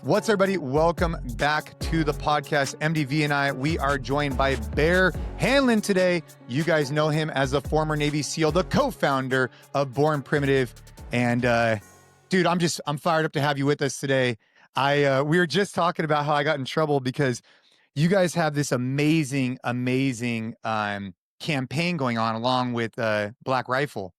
What's up, everybody? Welcome back to the podcast. MDV and I, we are joined by Bear Handlon today. You guys know him as the former Navy SEAL, the co-founder of Born Primitive. And dude, I'm fired up to have you with us today. We were just talking about how I got in trouble because you guys have this amazing campaign going on along with Black Rifle.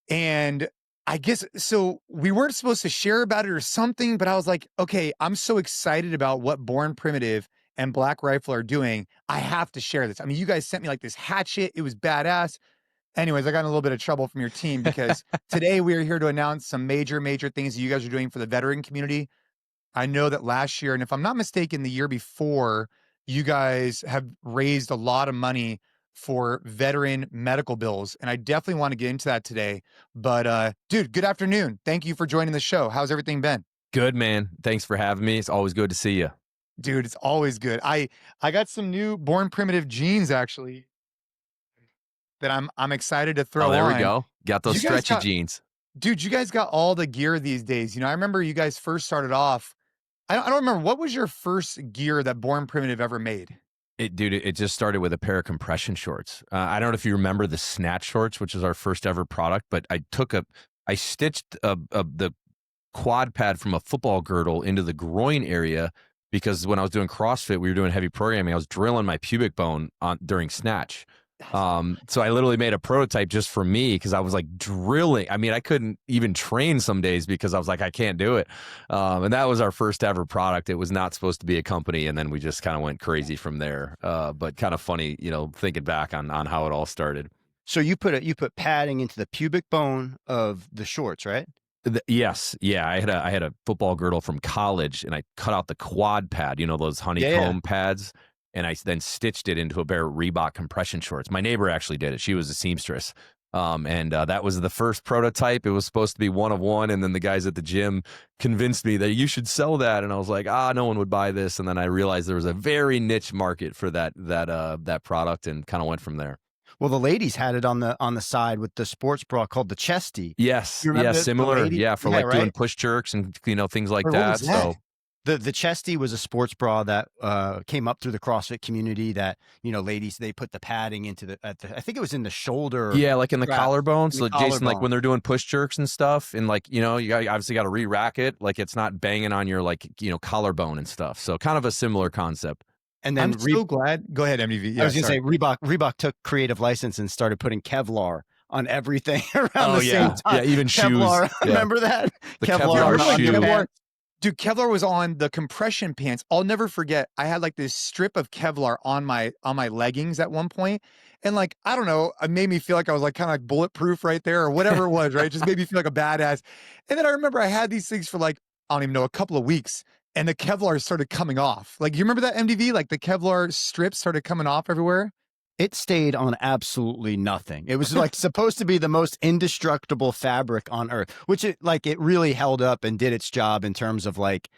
And I guess, so we weren't supposed to share about it or something, but I was like, okay, I'm so excited about what Born Primitive and Black Rifle are doing. I have to share this. I mean, you guys sent me like this hatchet. It was badass. Anyways, I got in a little bit of trouble from your team because today we are here to announce some major things that you guys are doing for the veteran community. I know that last year, and if I'm not mistaken, the year before, you guys have raised a lot of money for veteran medical bills. And I definitely want to get into that today. But dude, good afternoon. Thank you for joining the show. How's everything been? Good, man. Thanks for having me. It's always good to see you. Dude, it's always good. I got some new Born Primitive jeans actually that I'm excited to throw on. Oh, there we go. Got those stretchy jeans. Dude, you guys got all the gear these days. You know, I remember you guys first started off. I don't remember, what was your first gear that Born Primitive ever made? It just started with a pair of compression shorts. I don't know if you remember the snatch shorts, which is our first ever product, but I stitched the quad pad from a football girdle into the groin area because when I was doing CrossFit, we were doing heavy programming. I was drilling my pubic bone during snatch. So I literally made a prototype just for me because I was like drilling. I mean, I couldn't even train some days because I was like, I can't do it. And that was our first ever product. It was not supposed to be a company. And then we just kind of went crazy from there. But kind of funny, you know, thinking back on how it all started. So you put padding into the pubic bone of the shorts, right? Yes. Yeah. I had a football girdle from college and I cut out the quad pad, you know, those honeycomb pads. And I then stitched it into a pair of Reebok compression shorts. My neighbor actually did it. She was a seamstress. And that was the first prototype. It was supposed to be one of one. And then the guys at the gym convinced me that you should sell that. And I was like, no one would buy this. And then I realized there was a very niche market for that product and kind of went from there. Well, the ladies had it on the side with the sports bra called the chesty. Yes. Yeah. Similar. Yeah. For doing push jerks and, you know, things like that. So. The chesty was a sports bra that came up through the CrossFit community that, you know, ladies, they put the padding into I think it was in the shoulder. Yeah, like in the collarbone. So Jason, like when they're doing push jerks and stuff and like, you know, you obviously got to re-rack it. Like it's not banging on your like, you know, collarbone and stuff. So kind of a similar concept. And then I'm so glad. Go ahead, MDV. Yeah, I was going to say Reebok took creative license and started putting Kevlar on everything around the same time. Yeah, even Kevlar. shoes. Yeah. Remember that? The Kevlar shoe. Dude, Kevlar was on the compression pants. I'll never forget. I had like this strip of Kevlar on my leggings at one point. And like, I don't know, it made me feel like I was like kind of like bulletproof right there or whatever it was, right? It just made me feel like a badass. And then I remember I had these things for like, I don't even know, a couple of weeks. And the Kevlar started coming off. Like, you remember that, MDV? Like the Kevlar strips started coming off everywhere? It stayed on absolutely nothing. It was like supposed to be the most indestructible fabric on earth, which it really held up and did its job in terms of like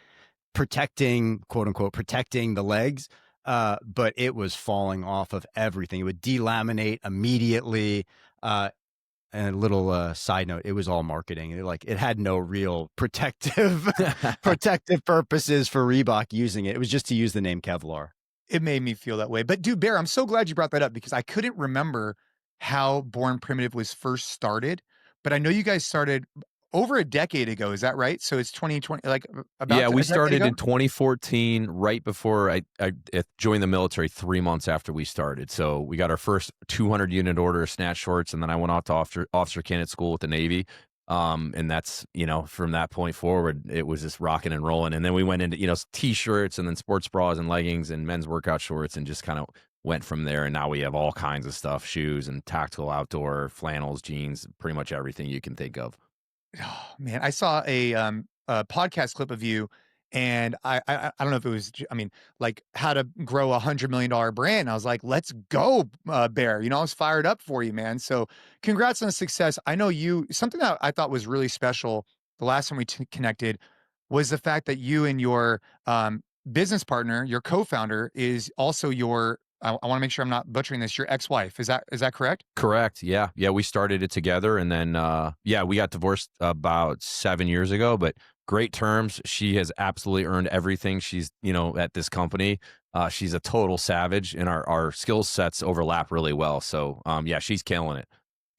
protecting, quote unquote, protecting the legs. But it was falling off of everything. It would delaminate immediately. And a little side note, it was all marketing. It had no real protective purposes for Reebok using it. It was just to use the name Kevlar. It made me feel that way. But dude, Bear, I'm so glad you brought that up because I couldn't remember how Born Primitive was first started. But I know you guys started over a decade ago. Is that right? So it's 2020, like about. Yeah, we started in 2014, right before I joined the military 3 months after we started. So we got our first 200 unit order of snatch shorts. And then I went off to officer candidate school with the Navy. And that's, you know, from that point forward, it was just rocking and rolling. And then we went into, you know, t-shirts and then sports bras and leggings and men's workout shorts and just kind of went from there. And now we have all kinds of stuff, shoes and tactical outdoor flannels, jeans, pretty much everything you can think of. Oh, man, I saw a podcast clip of you and I don't know if it was, I mean, like how to grow $100 million brand. I was like, let's go, Bear. You know, I was fired up for you, man. So congrats on the success. I know something that I thought was really special the last time we connected was the fact that you and your business partner, your co-founder, is also your I want to make sure I'm not butchering this. Your ex-wife, is that correct? Correct. Yeah. Yeah. We started it together and then, yeah, we got divorced about 7 years ago, but great terms. She has absolutely earned everything. She's, at this company. She's a total savage and our skill sets overlap really well. So, yeah, she's killing it.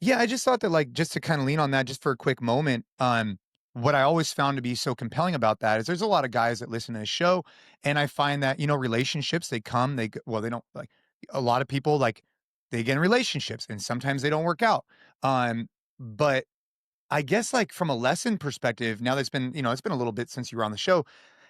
Yeah, I just thought that, like, just to kind of lean on that just for a quick moment, what I always found to be so compelling about that is there's a lot of guys that listen to the show, and I find that, relationships, they come, well, they don't like a lot of people, like, they get in relationships and sometimes they don't work out. But I guess, like, from a lesson perspective, now that it's been a little bit since you were on the show,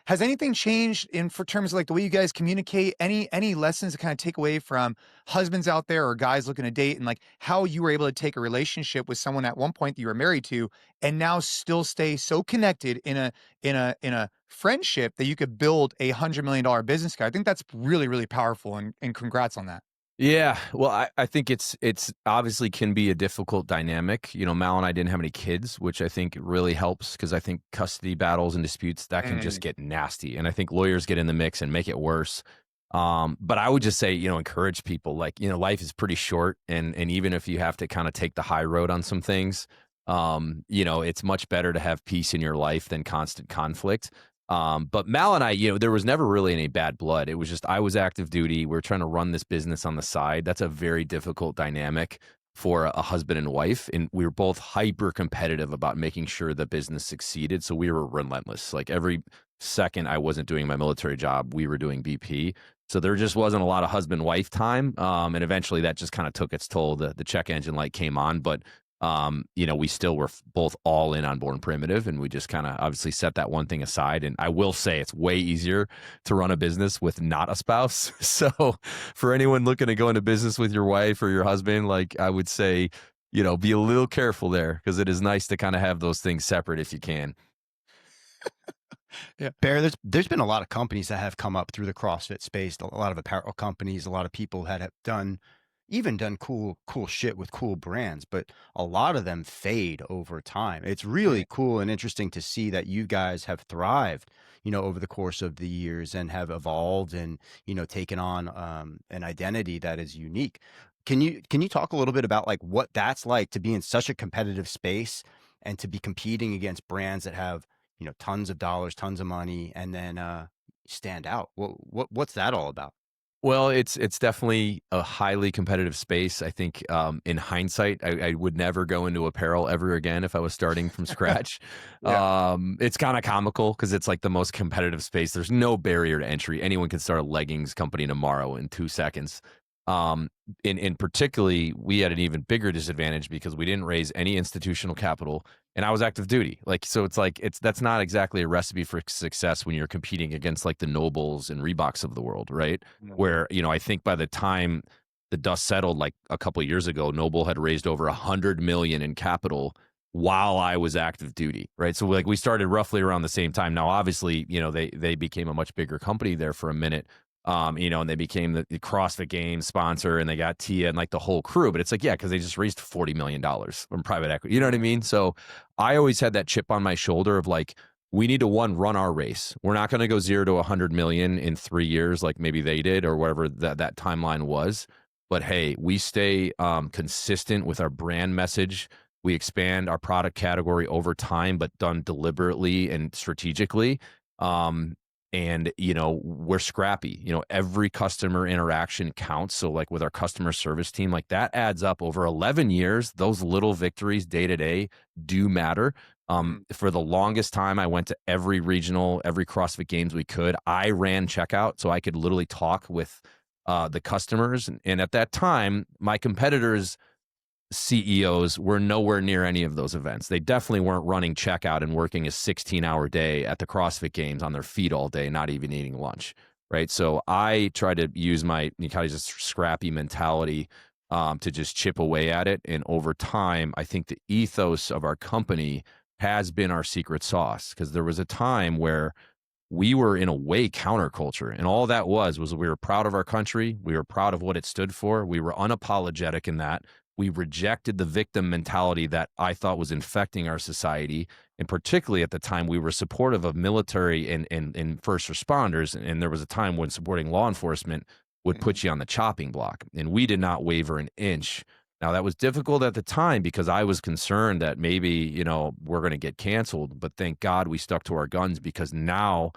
has anything changed in for terms of, like, the way you guys communicate? Any lessons to kinda take away from husbands out there or guys looking to date and, like, how you were able to take a relationship with someone at one point that you were married to and now still stay so connected in a friendship that you could build a $100 million business guy? I think that's really, really powerful, and congrats on that. Yeah, well, I think it's obviously can be a difficult dynamic. Mal and I didn't have any kids, which I think really helps because I think custody battles and disputes that can just Mm, get nasty, and I think lawyers get in the mix and make it worse. But I would just say, encourage people like, life is pretty short, and even if you have to kind of take the high road on some things, it's much better to have peace in your life than constant conflict. But Mal and I, there was never really any bad blood. It was just I was active duty. We are trying to run this business on the side. That's a very difficult dynamic for a husband and wife. And we were both hyper competitive about making sure the business succeeded. So we were relentless. Like every second I wasn't doing my military job, we were doing BP. So there just wasn't a lot of husband wife time. And eventually that just kind of took its toll. The check engine light came on, but we still were both all in on Born Primitive, and we just kind of obviously set that one thing aside. And I will say it's way easier to run a business with not a spouse. So for anyone looking to go into business with your wife or your husband, like I would say, be a little careful there because it is nice to kind of have those things separate if you can. yeah. Bear, there's been a lot of companies that have come up through the CrossFit space, a lot of apparel companies, a lot of people that have done cool shit with cool brands, but a lot of them fade over time. It's Mm, really cool and interesting to see that you guys have thrived, over the course of the years and have evolved and, taken on an identity that is unique. Can you talk a little bit about like what that's like to be in such a competitive space and to be competing against brands that have, tons of dollars, tons of money, and then stand out? What's that all about? Well, it's definitely a highly competitive space. I think in hindsight, I would never go into apparel ever again if I was starting from scratch. yeah. It's kind of comical because it's like the most competitive space. There's no barrier to entry. Anyone can start a leggings company tomorrow in 2 seconds. Um, in particularly, we had an even bigger disadvantage because we didn't raise any institutional capital, and I was active duty. Like, so it's like that's not exactly a recipe for success when you're competing against like the Nobles and Reeboks of the world, right? Mhm. Where I think by the time the dust settled, like a couple of years ago, Noble had raised over 100 million in capital while I was active duty, right? So like we started roughly around the same time. Now, obviously, they became a much bigger company there for a minute, and they became the CrossFit Games sponsor, and they got Tia and like the whole crew. But it's like, yeah, because they just raised $40 million from private equity. You know what I mean? So I always had that chip on my shoulder of like, we need to run our race. We're not going to go 0 to 100 million in 3 years, like maybe they did or whatever that timeline was. But hey, we stay consistent with our brand message. We expand our product category over time, but done deliberately and strategically. Um, and we're scrappy. Every customer interaction counts. So like with our customer service team, like that adds up over 11 years. Those little victories day to day do matter. Mm, For the longest time, I went to every regional, every CrossFit Games we could. I ran checkout so I could literally talk with the customers. And at that time, my competitors CEOs were nowhere near any of those events. They definitely weren't running checkout and working a 16-hour day at the CrossFit Games on their feet all day, not even eating lunch, right? So I try to use my kind of just scrappy mentality to just chip away at it. And over time, I think the ethos of our company has been our secret sauce because there was a time where we were in a way counterculture. And all that was we were proud of our country. We were proud of what it stood for. We were unapologetic in that. We rejected the victim mentality that I thought was infecting our society. And particularly at the time, we were supportive of military and first responders. And there was a time when supporting law enforcement would put you on the chopping block. And we did not waver an inch. Now, that was difficult at the time because I was concerned that maybe, you know, we're going to get canceled. But thank God we stuck to our guns, because now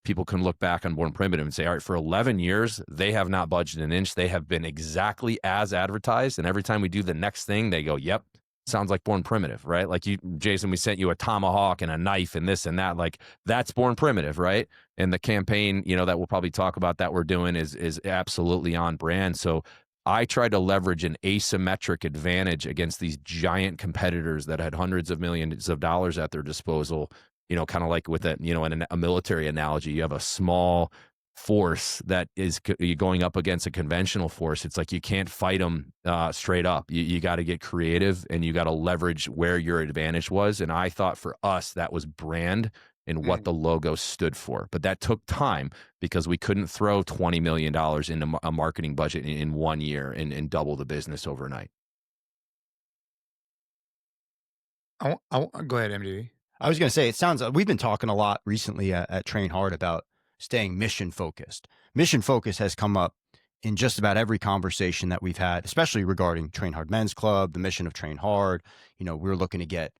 people can look back on Born Primitive and say, all right, for 11 years, they have not budged an inch. They have been exactly as advertised. And every time we do the next thing, they go, yep, sounds like Born Primitive, right? Like you, Jason, we sent you a tomahawk and a knife and this and that. Like, that's Born Primitive, right? And the campaign, you know, that we'll probably talk about that we're doing is absolutely on brand. So I tried to leverage an asymmetric advantage against these giant competitors that had hundreds of millions of dollars at their disposal. You know, kind of like with you know, in a military analogy, you have a small force that is going up against a conventional force. It's like you can't fight them straight up. You got to get creative, and you got to leverage where your advantage was. And I thought for us, that was brand and what the logo stood for. But that took time because we couldn't throw $20 million into a marketing budget in 1 year and double the business overnight. Go ahead, MDV. I was going to say, it sounds, we've been talking a lot recently at Train Hard about staying mission focused. Mission focus has come up in just about every conversation that we've had, especially regarding Train Hard Men's Club, the mission of Train Hard. You know, we're looking to get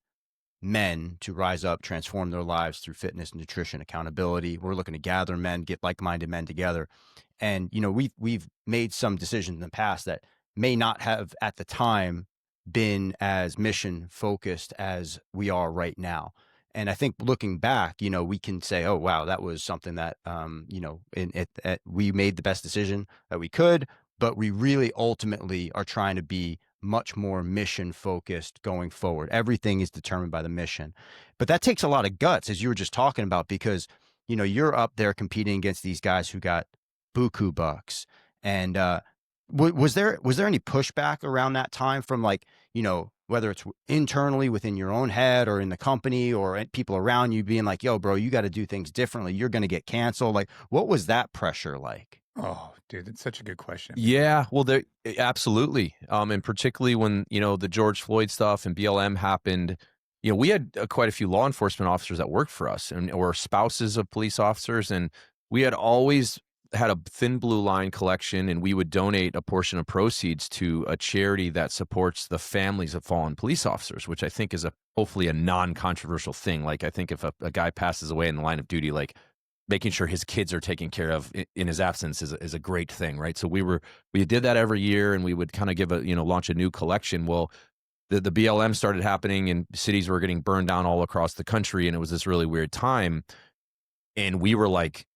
men to rise up, transform their lives through fitness, nutrition, accountability. We're looking to gather men, get like-minded men together. And, you know, we've made some decisions in the past that may not have at the time been as mission focused as we are right now. And I think looking back, you know, we can say, oh, wow, that was something that, you know, we made the best decision that we could, but we really ultimately are trying to be much more mission focused going forward. Everything is determined by the mission. But that takes a lot of guts, as you were just talking about, because, you know, you're up there competing against these guys who got buku bucks. And was there any pushback around that time from, like, you know, whether it's internally within your own head or in the company or people around you being like, yo, bro, you got to do things differently. You're going to get canceled. Like, what was that pressure like? Oh, dude, that's such a good question. Yeah, well, absolutely. And particularly when, you know, the George Floyd stuff and BLM happened, you know, we had quite a few law enforcement officers that worked for us or spouses of police officers. And we had always had a Thin Blue Line collection, and we would donate a portion of proceeds to a charity that supports the families of fallen police officers, which I think is hopefully a non-controversial thing. Like, I think if a guy passes away in the line of duty, like, making sure his kids are taken care of in his absence is a great thing, right? So we did that every year, and we would kind of launch a new collection. Well, the BLM started happening, and cities were getting burned down all across the country, and it was this really weird time. And we were like,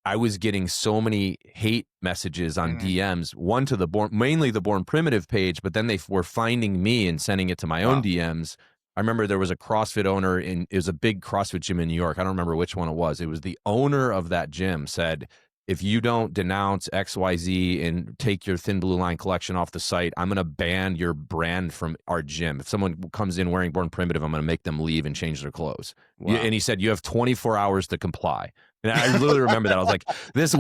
I was getting so many hate messages on DMs, one to mainly the Born Primitive page, but then they were finding me and sending it to my own DMs. I remember there was a CrossFit owner it was a big CrossFit gym in New York. I don't remember which one it was. It was the owner of that gym said, if you don't denounce XYZ and take your Thin Blue Line collection off the site, I'm going to ban your brand from our gym. If someone comes in wearing Born Primitive, I'm going to make them leave and change their clothes. Wow. And he said, you have 24 hours to comply. And I literally remember that. I was like,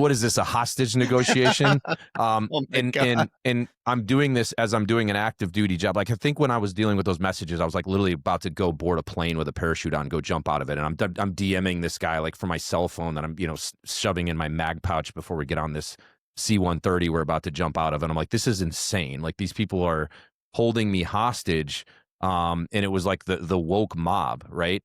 what is this, a hostage negotiation? And I'm doing this as I'm doing an active duty job. Like, I think when I was dealing with those messages, I was like literally about to go board a plane with a parachute on, go jump out of it. And I'm DMing this guy, like, from my cell phone that I'm, you know, shoving in my mag pouch before we get on this C-130 we're about to jump out of. And I'm like, this is insane. Like, these people are holding me hostage. And it was like the woke mob, right?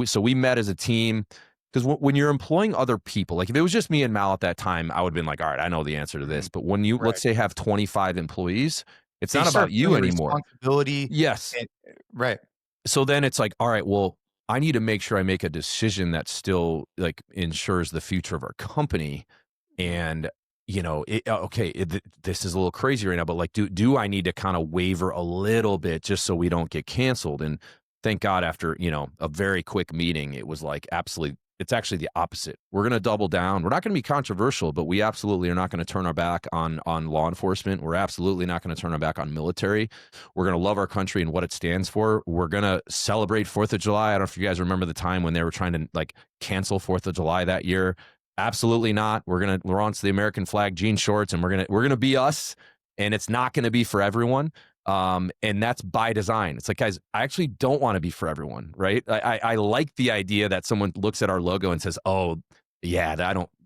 So we met as a team. Because when you're employing other people, like if it was just me and Mal at that time, I would have been like, all right, I know the answer to this. But when you, let's say, have 25 employees, it's not about you anymore. Responsibility. Yes. Right. So then it's like, all right, well, I need to make sure I make a decision that still, like, ensures the future of our company. And, you know, this is a little crazy right now, but like, do I need to kind of waver a little bit just so we don't get canceled? And thank God, after, you know, a very quick meeting, it was like, absolutely, it's actually the opposite. We're going to double down. We're not going to be controversial, but we absolutely are not going to turn our back on law enforcement. We're absolutely not going to turn our back on military. We're going to love our country and what it stands for. We're going to celebrate 4th of July. I don't know if you guys remember the time when they were trying to, like, cancel 4th of July that year. Absolutely not. We're on to the American flag, jean shorts, and we're going to be us. And it's not going to be for everyone. And that's by design. It's like, guys, I actually don't want to be for everyone, right? I like the idea that someone looks at our logo and says, oh, yeah,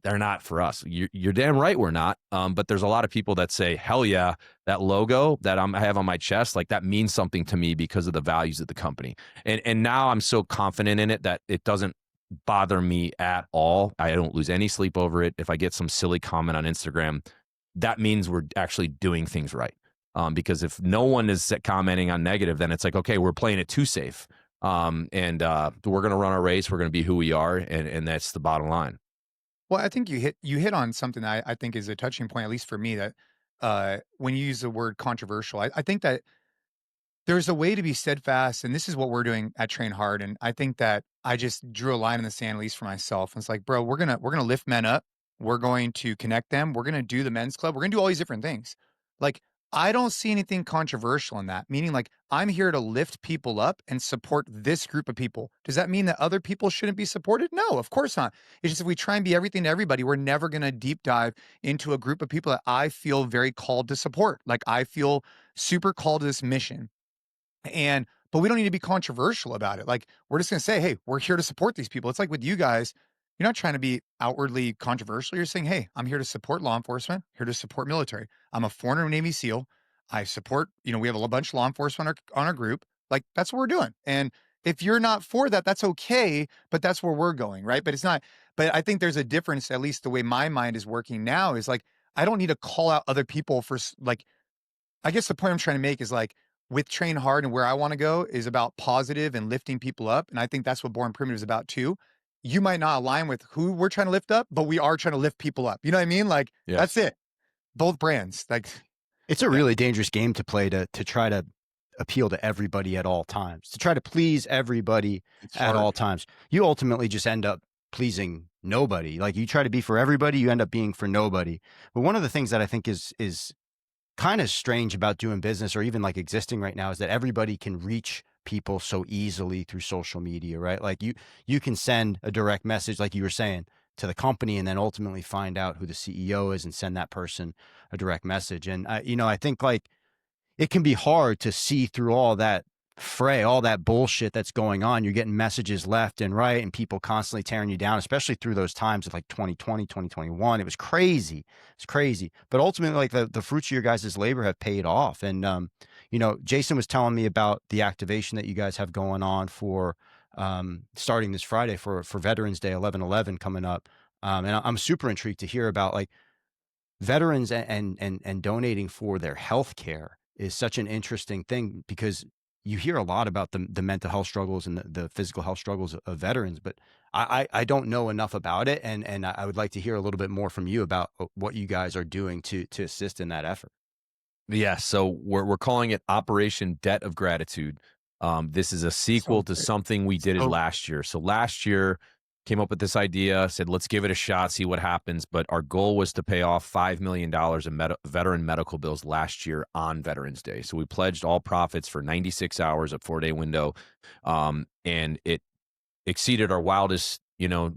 they're not for us. You're damn right we're not. But there's a lot of people that say, hell yeah, that logo that I have on my chest, like that means something to me because of the values of the company. And now I'm so confident in it that it doesn't bother me at all. I don't lose any sleep over it. If I get some silly comment on Instagram, that means we're actually doing things right. Because if no one is commenting on negative, then it's like, okay, we're playing it too safe. And we're going to run our race. We're going to be who we are. And that's the bottom line. Well, I think you hit on something that I think is a touching point, at least for me, that when you use the word controversial, I think that there's a way to be steadfast, and this is what we're doing at Train Hard. And I think that I just drew a line in the sand, at least for myself. And it's like, bro, we're gonna lift men up. We're going to connect them. We're gonna do the men's club. We're gonna do all these different things. Like, I don't see anything controversial in that. Meaning, like, I'm here to lift people up and support this group of people. Does that mean that other people shouldn't be supported? No, of course not. It's just if we try and be everything to everybody, we're never gonna deep dive into a group of people that I feel very called to support. Like, I feel super called to this mission. But we don't need to be controversial about it. Like, we're just gonna say, "Hey, we're here to support these people." It's like with you guys, you're not trying to be outwardly controversial. You're saying, "Hey, I'm here to support law enforcement, here to support military. I'm a former Navy SEAL. I support, we have a bunch of law enforcement on our group. Like, that's what we're doing." And if you're not for that, that's okay, but that's where we're going, right? But it's not. But I think there's a difference, at least the way my mind is working now, is like I don't need to call out other people for like I guess the point I'm trying to make is like with Train Hard and where I want to go is about positive and lifting people up. And I think that's what Born Primitive is about too. You might not align with who we're trying to lift up, but we are trying to lift people up. You know what I mean? Like that's Yes. it. Both brands. Like, It's a yeah, really dangerous game to play to try to appeal to everybody at all times, to try to please everybody it's at all hard. times. You ultimately just end up pleasing nobody. Like you try to be for everybody, you end up being for nobody. But one of the things that I think is kind of strange about doing business or even like existing right now is that everybody can reach people so easily through social media, right? Like you can send a direct message, like you were saying, to the company and then ultimately find out who the CEO is and send that person a direct message. And I think like it can be hard to see through all that fray, all that bullshit that's going on. You're getting messages left and right and people constantly tearing you down, especially through those times of like 2020, 2021. It was crazy. It's crazy. But ultimately, like the fruits of your guys' labor have paid off. And, Jason was telling me about the activation that you guys have going on for starting this Friday for Veterans Day, 11/11 coming up. And I'm super intrigued to hear about like veterans and donating for their health care is such an interesting thing because you hear a lot about the mental health struggles and the physical health struggles of veterans, but I don't know enough about it. And I would like to hear a little bit more from you about what you guys are doing to assist in that effort. Yeah, so we're calling it Operation Debt of Gratitude. This is a So sequel to great. something we did So last year. So last year, came up with this idea, said let's give it a shot, see what happens. But our goal was to pay off $5 million in veteran medical bills last year on Veterans Day. So we pledged all profits for 96 hours, a 4-day window, and it exceeded our wildest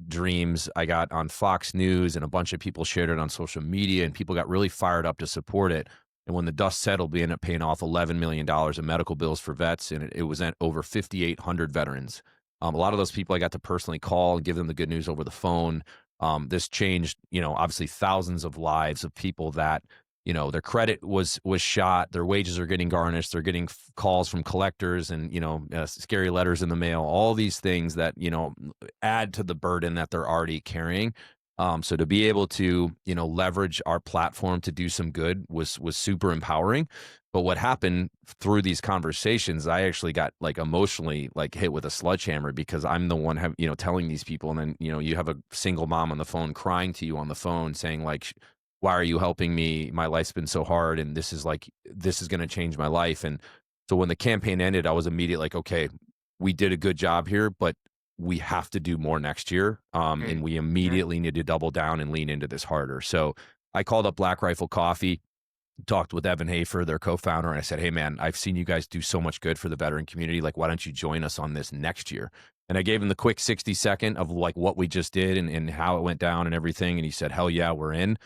dreams. I got on Fox News and a bunch of people shared it on social media and people got really fired up to support it. And when the dust settled, we ended up paying off $11 million in medical bills for vets, and it was at over 5,800 veterans. A lot of those people I got to personally call and give them the good news over the phone. This changed, obviously thousands of lives of people that, their credit was shot, their wages are getting garnished, they're getting calls from collectors and, scary letters in the mail, all these things that, add to the burden that they're already carrying. So to be able to, leverage our platform to do some good was super empowering. But what happened through these conversations, I actually got like emotionally like hit with a sledgehammer because I'm the one telling these people, and then you have a single mom on the phone crying to you on the phone saying like, why are you helping me? My life's been so hard, and this is going to change my life. And so when the campaign ended, I was immediately like, okay, we did a good job here, but we have to do more next year. great. And we Yeah. immediately need to double down and lean into this harder. So I called up Black Rifle Coffee, talked with Evan Hafer, their co-founder, and I said, hey man, I've seen you guys do so much good for the veteran community. Like, why don't you join us on this next year? And I gave him the quick 60-second of like what we just did and how it went down and everything. And he said, hell yeah, we're in.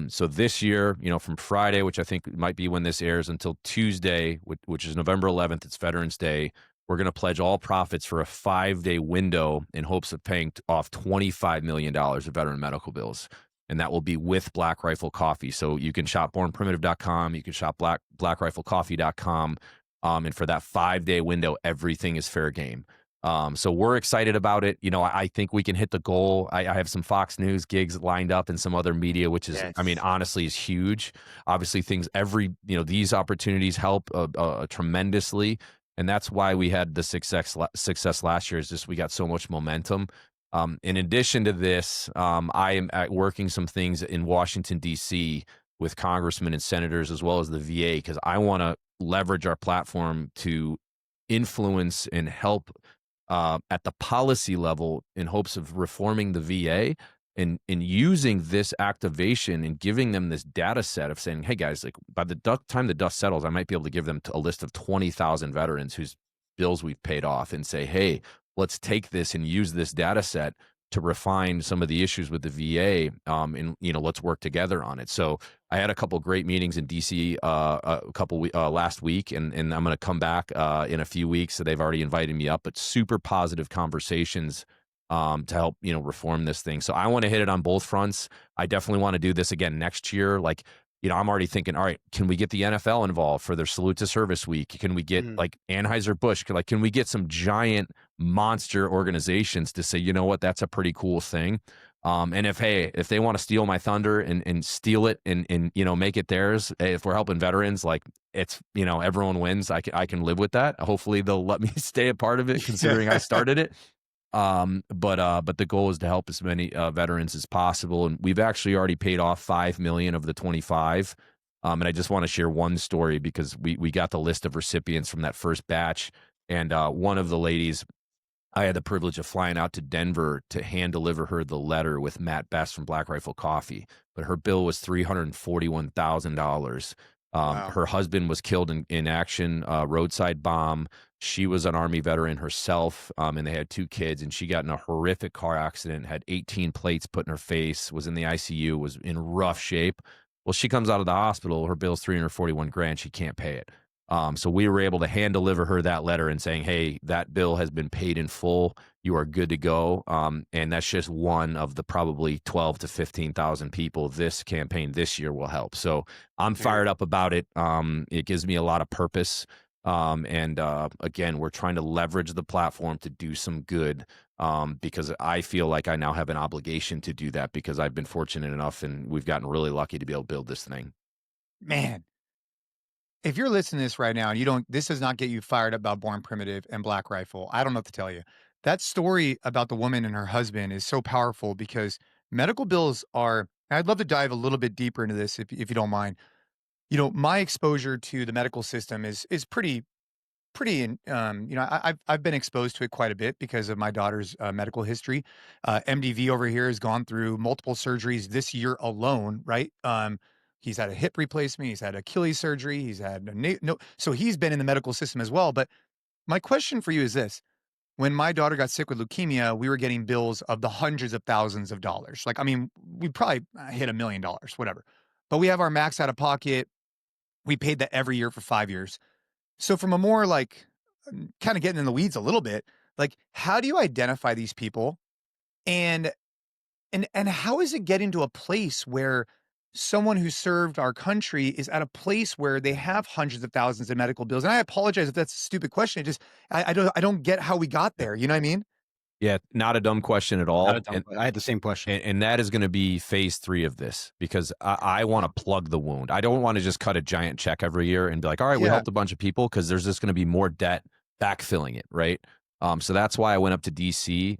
So this year, from Friday, which I think might be when this airs, until Tuesday, which is November 11th, it's Veterans Day. we're going to pledge all profits for a 5-day window in hopes of paying off $25 million of veteran medical bills. And that will be with Black Rifle Coffee. So you can shop bornprimitive.com. You can shop blackriflecoffee.com. And for that 5-day window, everything is fair game. So we're excited about it. I think we can hit the goal. I have some Fox News gigs lined up and some other media, which is, Yes. honestly is huge. Obviously these opportunities help tremendously. And that's why we had the success last year is just, we got so much momentum. In addition to this, I am working some things in Washington, D.C. with congressmen and senators, as well as the VA, because I want to leverage our platform to influence and help at the policy level in hopes of reforming the VA and using this activation and giving them this data set of saying, hey guys, like by the time the dust settles, I might be able to give them a list of 20,000 veterans whose bills we've paid off and say, hey, let's take this and use this data set to refine some of the issues with the VA, and let's work together on it. So I had a couple great meetings in DC last week, and I'm going to come back in a few weeks. So they've already invited me up, but super positive conversations to help reform this thing. So I want to hit it on both fronts. I definitely want to do this again next year. Like, I'm already thinking, all right, can we get the NFL involved for their Salute to Service week? Can we get like Anheuser-Busch? Can we get some giant monster organizations to say, you know what, that's a pretty cool thing. And if they want to steal my thunder and steal it and make it theirs, if we're helping veterans, like it's, everyone wins. I can live with that. Hopefully they'll let me stay a part of it considering I started it. But the goal is to help as many veterans as possible, and we've actually already paid off 5 million of the 25. And I just want to share one story because we got the list of recipients from that first batch, and one of the ladies, I had the privilege of flying out to Denver to hand deliver her the letter with Matt Best from Black Rifle Coffee, but her bill was $341,000. Wow. Her husband was killed in action, roadside bomb. She was an Army veteran herself, and they had 2 kids, and she got in a horrific car accident, had 18 plates put in her face, was in the ICU, was in rough shape. Well, she comes out of the hospital, her bill's $341,000, she can't pay it. So we were able to hand deliver her that letter and saying, hey, that bill has been paid in full. You are good to go. And that's just one of the probably 12 to 15,000 people this campaign this year will help. So I'm fired up about it. It gives me a lot of purpose. And again, we're trying to leverage the platform to do some good, because I feel like I now have an obligation to do that because I've been fortunate enough and we've gotten really lucky to be able to build this thing. Man, if you're listening to this right now and this does not get you fired up about Born Primitive and Black Rifle, I don't know what to tell you. That story about the woman and her husband is so powerful because medical bills are, I'd love to dive a little bit deeper into this if you don't mind. My exposure to the medical system is pretty, I've been exposed to it quite a bit because of my daughter's medical history. MDV over here has gone through multiple surgeries this year alone, right? He's had a hip replacement, he's had Achilles surgery, he's had so he's been in the medical system as well. But my question for you is this: when my daughter got sick with leukemia, we were getting bills of the hundreds of thousands of dollars. Like, I mean, we probably hit $1 million, whatever. But we have our max out of pocket. We paid that every year for 5 years. So from a more like kind of getting in the weeds a little bit, like how do you identify these people and how is it getting to a place where someone who served our country is at a place where they have hundreds of thousands of medical bills? And I apologize if that's a stupid question. I don't get how we got there. You know what I mean? Yeah, not a dumb question at Not all. a dumb I had the same question. And that is going to be phase 3 of this because I want to plug the wound. I don't want to just cut a giant check every year and be like, all right, we Yeah. helped a bunch of people because there's just going to be more debt backfilling it, right? So that's why I went up to DC.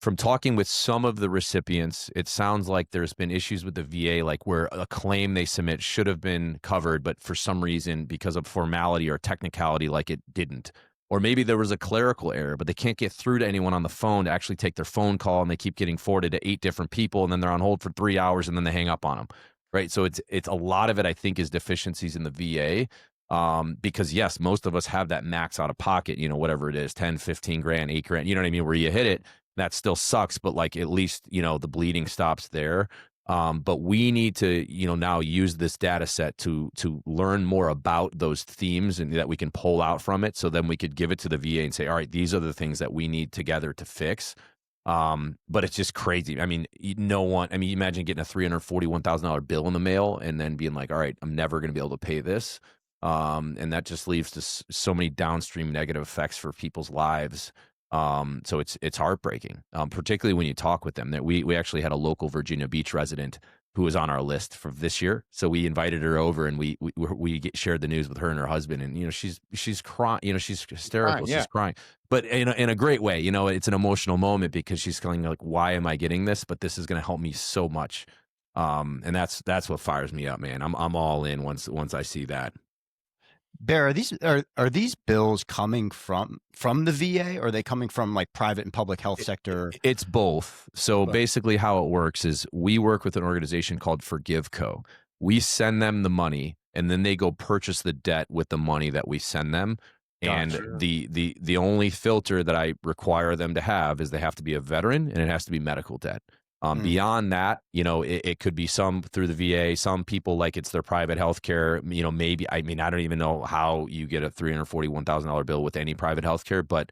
From talking with some of the recipients, it sounds like there's been issues with the VA, like where a claim they submit should have been covered, but for some reason, because of formality or technicality, like it didn't. Or maybe there was a clerical error, but they can't get through to anyone on the phone to actually take their phone call, and they keep getting forwarded to 8 different people, and then they're on hold for 3 hours, and then they hang up on them, right? So it's a lot of it, I think, is deficiencies in the VA, because yes, most of us have that max out of pocket, whatever it is, 10, 15 grand, 8 grand, you know what I mean, where you hit it, that still sucks, but like at least, the bleeding stops there. But we need to, now use this data set to learn more about those themes and that we can pull out from it. So then we could give it to the VA and say, all right, these are the things that we need together to fix. But it's just crazy. I mean, no one, I mean, imagine getting a $341,000 bill in the mail and then being like, all right, I'm never going to be able to pay this. And that just leads to so many downstream negative effects for people's lives. So it's heartbreaking, particularly when you talk with them. That we actually had a local Virginia Beach resident who was on our list for this year. So we invited her over and shared the news with her and her husband. And she's crying. She's hysterical. Yeah. She's crying, but in a great way. It's an emotional moment because she's feeling like, why am I getting this? But this is going to help me so much. And that's what fires me up, man. I'm all in once I see that. Bear, are these bills coming from the VA, or are they coming from like private and public health sector? It's both. So Both. basically how it works is we work with an organization called Forgive Co. We send them the money and then they go purchase the debt with the money that we send them. And Gotcha. the only filter that I require them to have is they have to be a veteran and it has to be medical debt. Beyond that, it could be some through the VA. Some people like it's their private health care. Maybe, I mean, I don't even know how you get a $341,000 bill with any private health care, but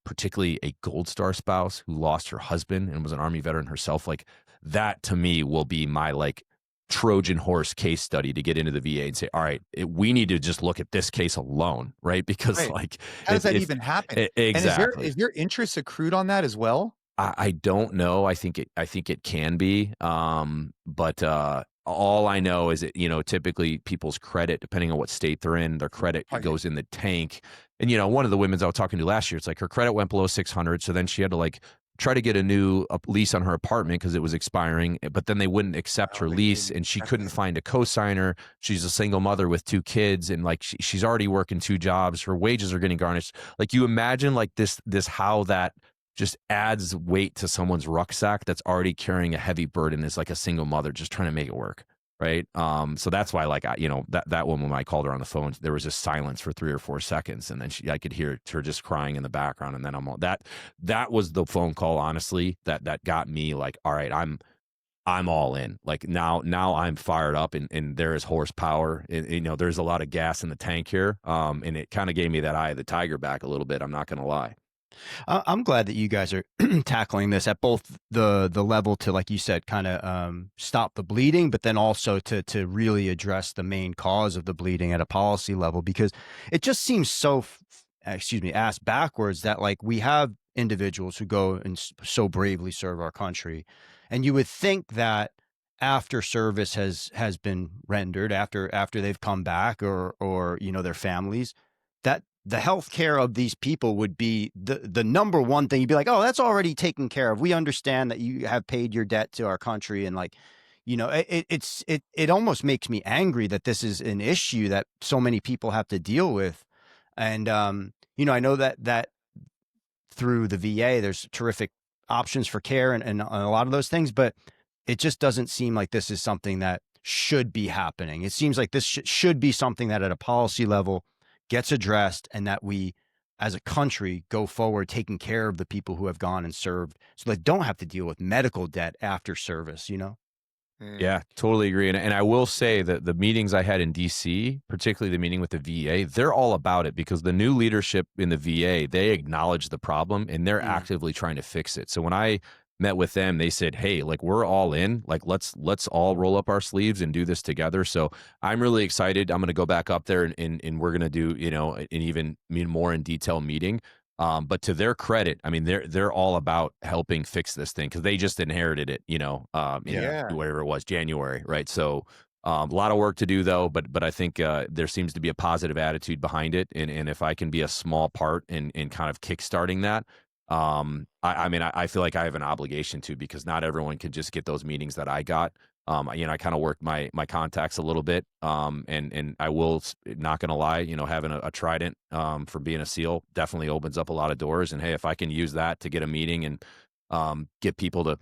particularly a Gold Star spouse who lost her husband and was an Army veteran herself, like that to me will be my like Trojan horse case study to get into the VA and say, all right, we need to just look at this case alone, right? Because Right. like, How does that even happen? exactly. And is there interest accrued on that as well? I don't know. I think it can be. But all I know is that, typically people's credit, depending on what state they're in, their credit Right. goes in the tank. And, one of the women's I was talking to last year, it's like her credit went below 600. So then she had to like try to get a new lease on her apartment because it was expiring, but then they wouldn't accept her they lease didn't and she accept couldn't it. find a co-signer. She's a single mother with 2 kids and like she's already working 2 jobs. Her wages are getting garnished. Like you imagine like this how that just adds weight to someone's rucksack that's already carrying a heavy burden as like a single mother just trying to make it work, right? So that's why like that woman, when I called her on the phone, there was just silence for 3 or 4 seconds, and then I could hear her just crying in the background, and then that was the phone call, honestly, that got me like, all right, I'm all in. Like now I'm fired up and there is horsepower. And, there's a lot of gas in the tank here. And it kind of gave me that eye of the tiger back a little bit. I'm not going to lie. I'm glad that you guys are tackling this at both the level to, like you said, kind of stop the bleeding, but then also to really address the main cause of the bleeding at a policy level, because it just seems so, ass backwards that like we have individuals who go and so bravely serve our country, and you would think that after service has been rendered, after they've come back, or their families, that the health care of these people would be the number one thing. You'd be like, oh, that's already taken care of. We understand that you have paid your debt to our country. And like, it almost makes me angry that this is an issue that so many people have to deal with. And, I know that through the VA, there's terrific options for care and a lot of those things, but it just doesn't seem like this is something that should be happening. It seems like this should be something that at a policy level gets addressed, and that we as a country go forward taking care of the people who have gone and served so they don't have to deal with medical debt after service, Yeah, totally agree. And I will say that the meetings I had in DC, particularly the meeting with the VA, they're all about it because the new leadership in the VA, they acknowledge the problem and they're actively trying to fix it. So when I met with them, they said, hey, like we're all in, like let's all roll up our sleeves and do this together. So I'm really excited. I'm going to go back up there and we're going to do, an even more in detail meeting. But to their credit, I mean, they're all about helping fix this thing because they just inherited it, in whatever it was, January, right? So a lot of work to do though, but I think there seems to be a positive attitude behind it, and if I can be a small part in kind of kickstarting that, I mean, I feel like I have an obligation to, because not everyone can just get those meetings that I got. I kind of worked my contacts a little bit. And I will, not going to lie, having a trident, for being a SEAL definitely opens up a lot of doors. And hey, if I can use that to get a meeting and, get people to,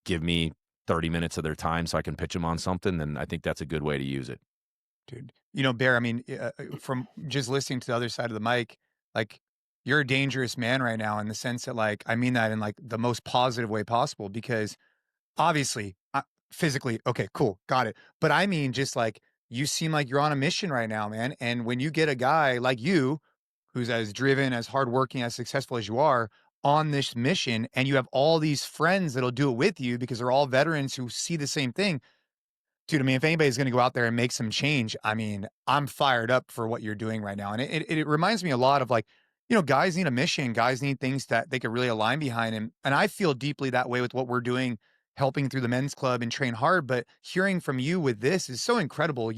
give me 30 minutes of their time so I can pitch them on something, then I think that's a good way to use it. Dude. Bear, I mean, from just listening to the other side of the mic, like you're a dangerous man right now in the sense that like, I mean that in like the most positive way possible, because Obviously, physically, okay, cool, got it. But I mean, just like you seem like you're on a mission right now, man. And when you get a guy like you, who's as driven, as hardworking, as successful as you are, on this mission, and you have all these friends that'll do it with you because they're all veterans who see the same thing. Dude, I mean, if anybody's gonna go out there and make some change, I mean, I'm fired up for what you're doing right now. And it reminds me a lot of like, guys need a mission, guys need things that they could really align behind. And I feel deeply that way with what we're doing, helping through the men's club and train hard. But hearing from you with this is so incredible.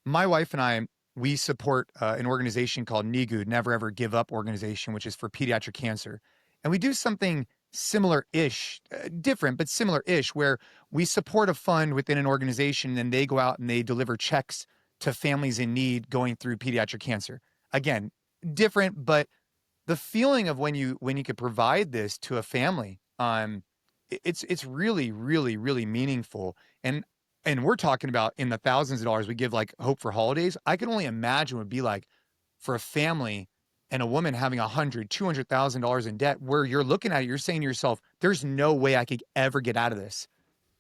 My wife and I, we support an organization called NIGU, Never Ever Give Up Organization, which is for pediatric cancer. And we do something similar-ish, different, but similar-ish, where we support a fund within an organization and they go out and they deliver checks to families in need going through pediatric cancer. Again, different, but the feeling of when you could provide this to a family, it's really, really, really meaningful. And we're talking about in the thousands of dollars we give like Hope for Holidays. I can only imagine what it'd be like for a family and a woman having $200,000 in debt, where you're looking at it, you're saying to yourself, there's no way I could ever get out of this.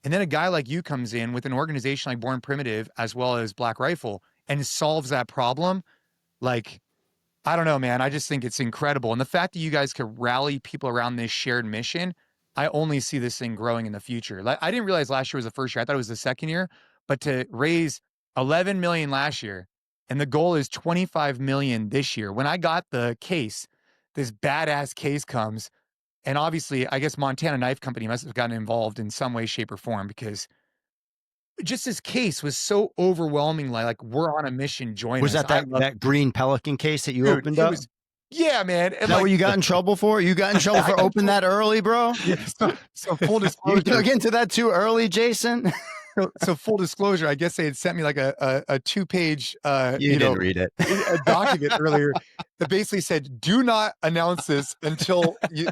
And then a guy like you comes in with an organization like Born Primitive, as well as Black Rifle, and solves that problem. Like, I don't know, man. I just think it's incredible. And the fact that you guys could rally people around this shared mission, I only see this thing growing in the future. Like, I didn't realize last year was the first year. I thought it was the second year, but to raise 11 million last year, and the goal is 25 million this year. When I got the case, this badass case comes, and obviously, I guess Montana Knife Company must have gotten involved in some way, shape, or form, because just this case was so overwhelming. Like we're on a mission. Join Was us. that I that love that green Pelican case that you Dude, opened it up? was, yeah, man. Is And that like, what you got in trouble for? You got in trouble I for got opening that early, bro? yeah. So full You disclosure. dug into that too early, Jason? So full disclosure, I guess they had sent me like a 2-page You didn't read it. a document earlier that basically said, "Do not announce this until you."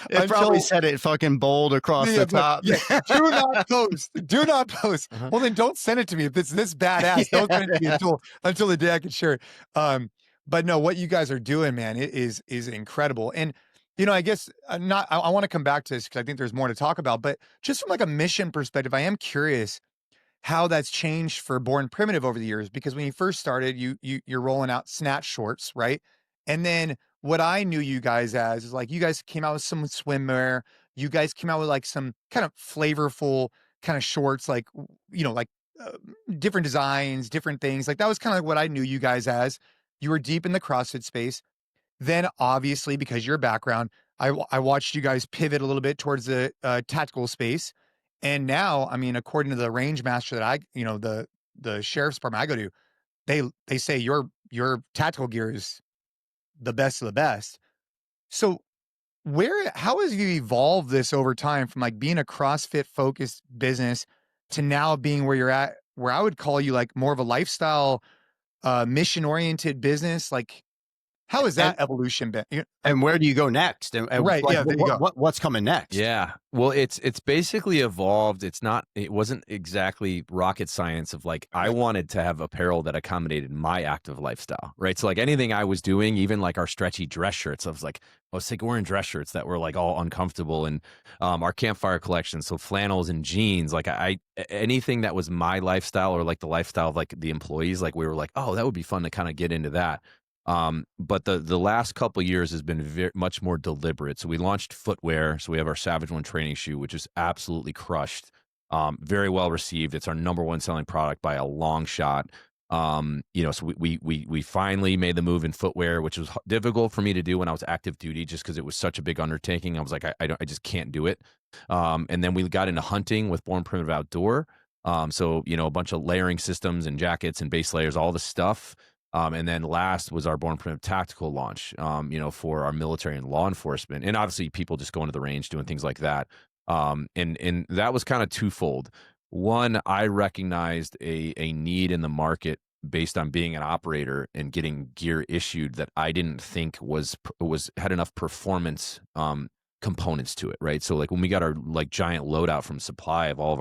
It probably said it fucking bold across the top. Yeah, do not post. Do not post. Uh-huh. Well, then don't send it to me if it's this badass. Don't send it to me until the day I can share it. But no, what you guys are doing, man, it is incredible. And I guess not. I want to come back to this because I think there's more to talk about. But just from like a mission perspective, I am curious how that's changed for Born Primitive over the years. Because when you first started, you're rolling out snatch shorts, right? And then what I knew you guys as is like you guys came out with some swimwear. You guys came out with like some kind of flavorful kind of shorts, like like uh, different designs, different things. Like that was kind of like what I knew you guys as. You were deep in the CrossFit space. Then obviously, because your background, I watched you guys pivot a little bit towards the tactical space. And now, I mean, according to the range master that the sheriff's department I go to, they say your tactical gear is the best of the best. So how has you evolved this over time from like being a CrossFit focused business to now being where you're at, where I would call you like more of a lifestyle, mission oriented business? Like, how has that evolution been? And where do you go next? And Right, like, yeah, there you go. what's coming next? Yeah. Well, it's basically evolved. It wasn't exactly rocket science of like, I wanted to have apparel that accommodated my active lifestyle, right? So like anything I was doing, even like our stretchy dress shirts, I was like, I was like wearing dress shirts that were like all uncomfortable, and our campfire collection. So flannels and jeans, like anything that was my lifestyle or like the lifestyle of like the employees, like we were like, oh, that would be fun to kind of get into that. But the last couple of years has been much more deliberate. So we launched footwear. So we have our Savage One training shoe, which is absolutely crushed. Very well received. It's our number one selling product by a long shot. So we finally made the move in footwear, which was difficult for me to do when I was active duty, just because it was such a big undertaking. I was like, I just can't do it. And then we got into hunting with Born Primitive Outdoor. So a bunch of layering systems and jackets and base layers, all the stuff. And then last was our Born Primitive Tactical launch, for our military and law enforcement, and obviously people just going to the range doing things like that. And that was kind of twofold. One, I recognized a need in the market based on being an operator and getting gear issued that I didn't think had enough performance components to it, right? So like when we got our like giant loadout from Supply of all of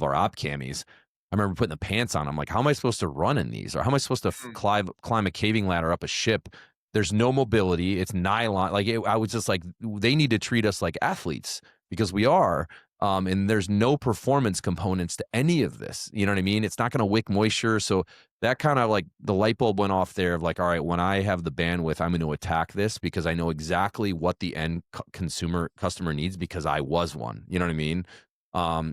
our op camis, I remember putting the pants on. I'm like, how am I supposed to run in these? Or how am I supposed to climb a caving ladder up a ship? There's no mobility. It's nylon. I was just like, they need to treat us like athletes because we are. And there's no performance components to any of this. You know what I mean? It's not going to wick moisture. So that kind of like the light bulb went off there of like, all right, when I have the bandwidth, I'm going to attack this because I know exactly what the end customer needs because I was one. You know what I mean?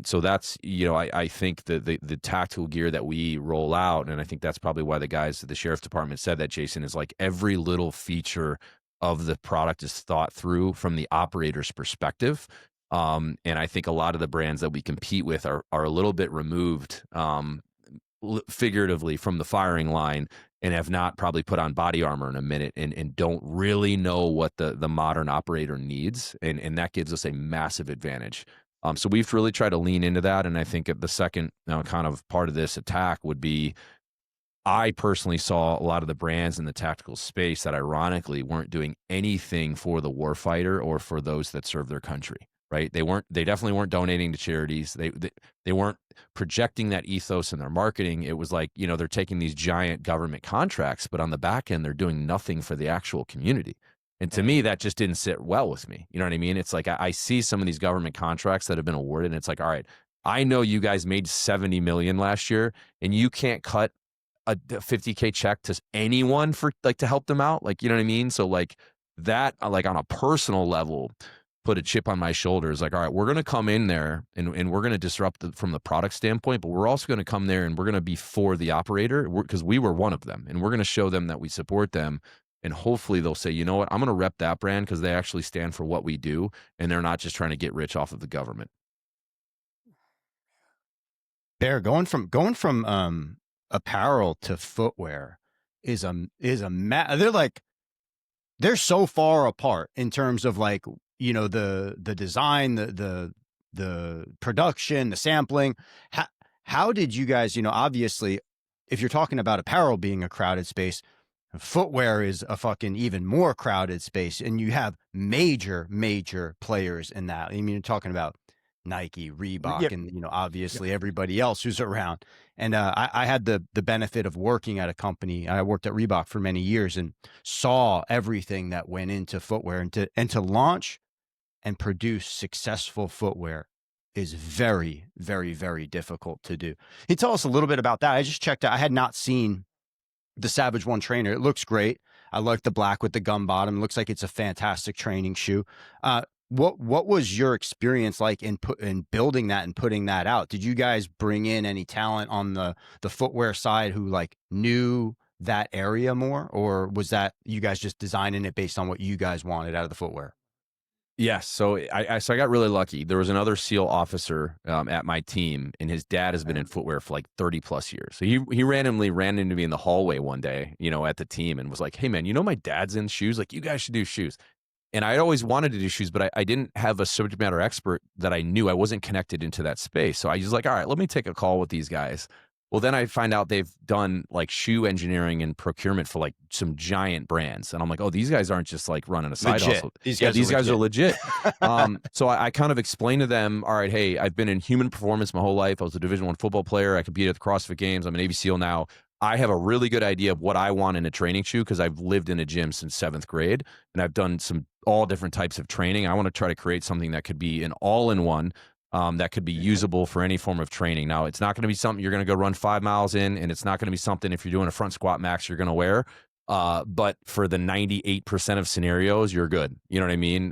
So that's, I think the tactical gear that we roll out, and I think that's probably why the guys at the sheriff's department said that, Jason, is like every little feature of the product is thought through from the operator's perspective. And I think a lot of the brands that we compete with are a little bit removed, figuratively from the firing line and have not probably put on body armor in a minute and don't really know what the modern operator needs. And that gives us a massive advantage. So we've really tried to lean into that. And I think the second kind of part of this attack would be, I personally saw a lot of the brands in the tactical space that ironically weren't doing anything for the warfighter or for those that serve their country, right? They definitely weren't donating to charities. They weren't projecting that ethos in their marketing. It was like, they're taking these giant government contracts, but on the back end, they're doing nothing for the actual community. And to me, that just didn't sit well with me. You know what I mean? It's like, I see some of these government contracts that have been awarded and it's like, all right, I know you guys made 70 million last year and you can't cut a $50K check to anyone for like to help them out. Like, you know what I mean? So like that, like on a personal level, put a chip on my shoulders. Like, all right, we're going to come in there and we're going to disrupt from the product standpoint, but we're also going to come there and we're going to be for the operator because we were one of them and we're going to show them that we support them. And hopefully they'll say, you know what, I'm going to rep that brand because they actually stand for what we do. And they're not just trying to get rich off of the government. Bear, going from apparel to footwear is they're so far apart in terms of like, the design, the production, the sampling. How did you guys, obviously if you're talking about apparel being a crowded space, footwear is a fucking even more crowded space, and you have major players in that. I mean, you're talking about Nike, Reebok, Yep. and obviously everybody else who's around. And I had the benefit of working at a company. I worked at Reebok for many years and saw everything that went into footwear, and to launch and produce successful footwear is very, very, very difficult to do. Can you tell us a little bit about that? I just checked out. I had not seen the Savage One trainer. It looks great. I like the black with the gum bottom. It looks like it's a fantastic training shoe. What was your experience like in building that and putting that out? Did you guys bring in any talent on the footwear side who like knew that area more, or was that you guys just designing it based on what you guys wanted out of the footwear? Yes. So I got really lucky. There was another SEAL officer at my team, and his dad has been in footwear for like 30 plus years. So he randomly ran into me in the hallway one day, at the team, and was like, "Hey man, my dad's in shoes. Like, you guys should do shoes." And I always wanted to do shoes, but I didn't have a subject matter expert that I knew. I wasn't connected into that space. So I was like, all right, let me take a call with these guys. Well, then I find out they've done like shoe engineering and procurement for like some giant brands. And I'm like, oh, these guys aren't just like running a side hustle. These guys are legit. So I kind of explained to them, all right, hey, I've been in human performance my whole life. I was a Division I football player. I competed at the CrossFit Games. I'm a Navy SEAL now. I have a really good idea of what I want in a training shoe because I've lived in a gym since 7th grade and I've done all different types of training. I want to try to create something that could be an all-in-one that could be usable for any form of training. Now, it's not going to be something you're going to go run 5 miles in, and it's not going to be something if you're doing a front squat max you're going to wear. But for the 98% of scenarios, you're good. You know what I mean?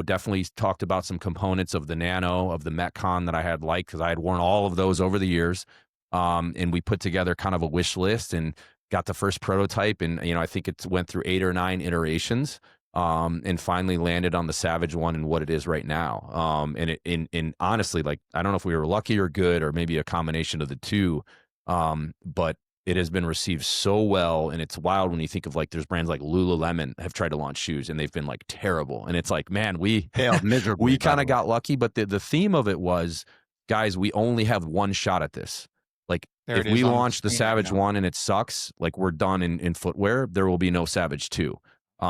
Definitely talked about some components of the Nano, of the Metcon that I had because I had worn all of those over the years. And we put together kind of a wish list and got the first prototype. And, I think it went through 8 or 9 iterations. And finally landed on the Savage One and what it is right now. And honestly, like, I don't know if we were lucky or good or maybe a combination of the two, but it has been received so well. And it's wild when you think of like, there's brands like Lululemon have tried to launch shoes and they've been like terrible. And it's like, man, we failed miserably. We kind of got lucky, but the theme of it was, guys, we only have one shot at this. Like, if we launch the Savage One and it sucks, like we're done in footwear, there will be no Savage 2.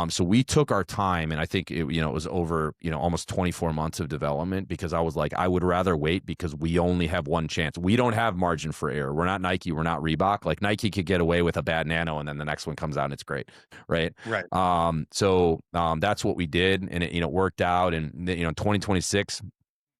So we took our time, and I think it was over, almost 24 months of development because I was like, I would rather wait because we only have one chance. We don't have margin for error. We're not Nike. We're not Reebok. Like Nike could get away with a bad Nano and then the next one comes out and it's great. Right. Right. So that's what we did, and it worked out. And 2026,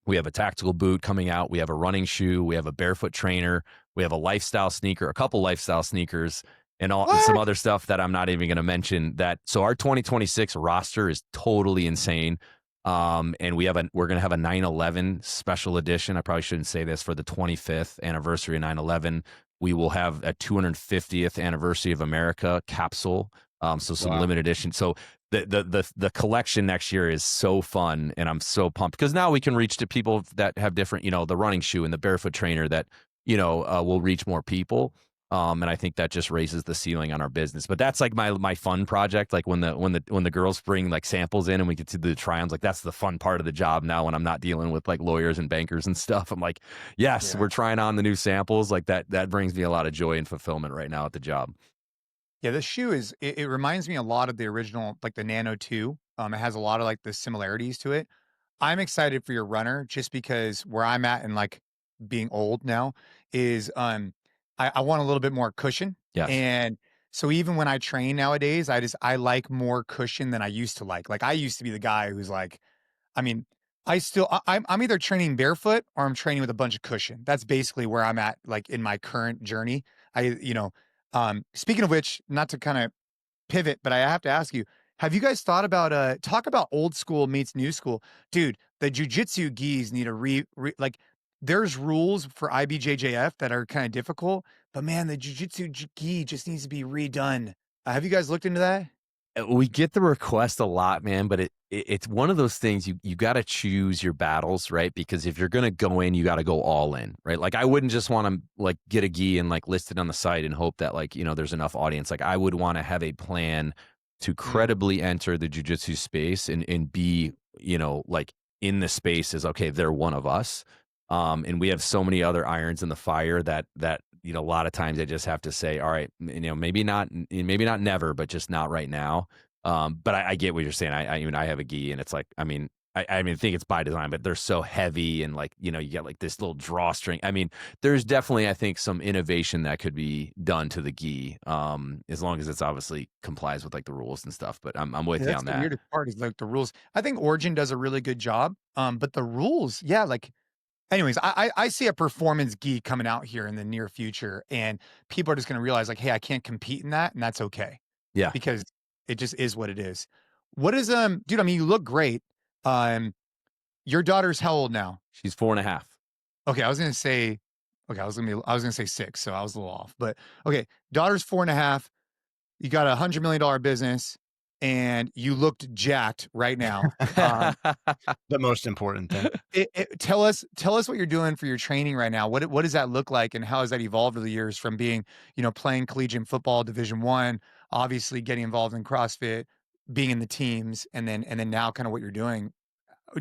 We have a tactical boot coming out. We have a running shoe. We have a barefoot trainer. We have a lifestyle sneaker, a couple lifestyle sneakers, and some What? other stuff that I'm not even going to mention. So our 2026 roster is totally insane. And we're gonna have a 9/11 special edition. I probably shouldn't say this, for the 25th anniversary of 9/11. We will have a 250th anniversary of America capsule. So some Wow. limited edition. So the collection next year is so fun, and I'm so pumped because now we can reach to people that have different, the running shoe and the barefoot trainer that will reach more people. And I think that just raises the ceiling on our business. But that's like my fun project. Like when the girls bring like samples in and we get to do the try-ons, like that's the fun part of the job now when I'm not dealing with like lawyers and bankers and stuff. I'm like, yes, Yeah. we're trying on the new samples. Like that brings me a lot of joy and fulfillment right now at the job. Yeah, this shoe it reminds me a lot of the original, like the Nano 2. It has a lot of like the similarities to it. I'm excited for your runner just because where I'm at and like being old now is I want a little bit more cushion. Yes. And so even when I train nowadays, I like more cushion than I used to like. Like I used to be the guy who's like, I mean, I'm either training barefoot or I'm training with a bunch of cushion. That's basically where I'm at, like in my current journey. Speaking of which, not to kind of pivot, but I have to ask you, have you guys thought about talk about old school meets new school? Dude, the jujitsu gis need a like there's rules for IBJJF that are kind of difficult, but man, the gi just needs to be redone. Have you guys looked into that? We get the request a lot, man, but it's one of those things you got to choose your battles, right? Because if you're gonna go in, you got to go all in, right? Like I wouldn't just want to like get a gi and like list it on the site and hope that like there's enough audience. Like I would want to have a plan to Mm, credibly enter the jujitsu space and be like in the space is okay. They're one of us, and we have so many other irons in the fire that a lot of times I just have to say, all right, maybe not never, but just not right now. But I get what you're saying. I have a gi, and it's like, I think it's by design, but they're so heavy, and like, you get like this little drawstring. I mean, there's definitely, I think, some innovation that could be done to the gi, as long as it's obviously complies with like the rules and stuff. But I'm with yeah, you that's on the that. weirdest part is like the rules. I think Origin does a really good job. But the rules, yeah, like anyways, I see a performance gi coming out here in the near future, and people are just gonna realize like, hey, I can't compete in that, and that's okay. Yeah, Because it just is what it is. What is, dude, I mean, you look great. Um, your daughter's how old now? she's 4.5. Okay, I was gonna say 6, so I was a little off. But okay, daughter's 4.5, you got $100 million business, and you looked jacked right now. The most important thing. Tell us what you're doing for your training right now. What does that look like, and how has that evolved over the years from being, playing collegiate football, Division 1, obviously getting involved in CrossFit, being in the teams, and then now kind of what you're doing.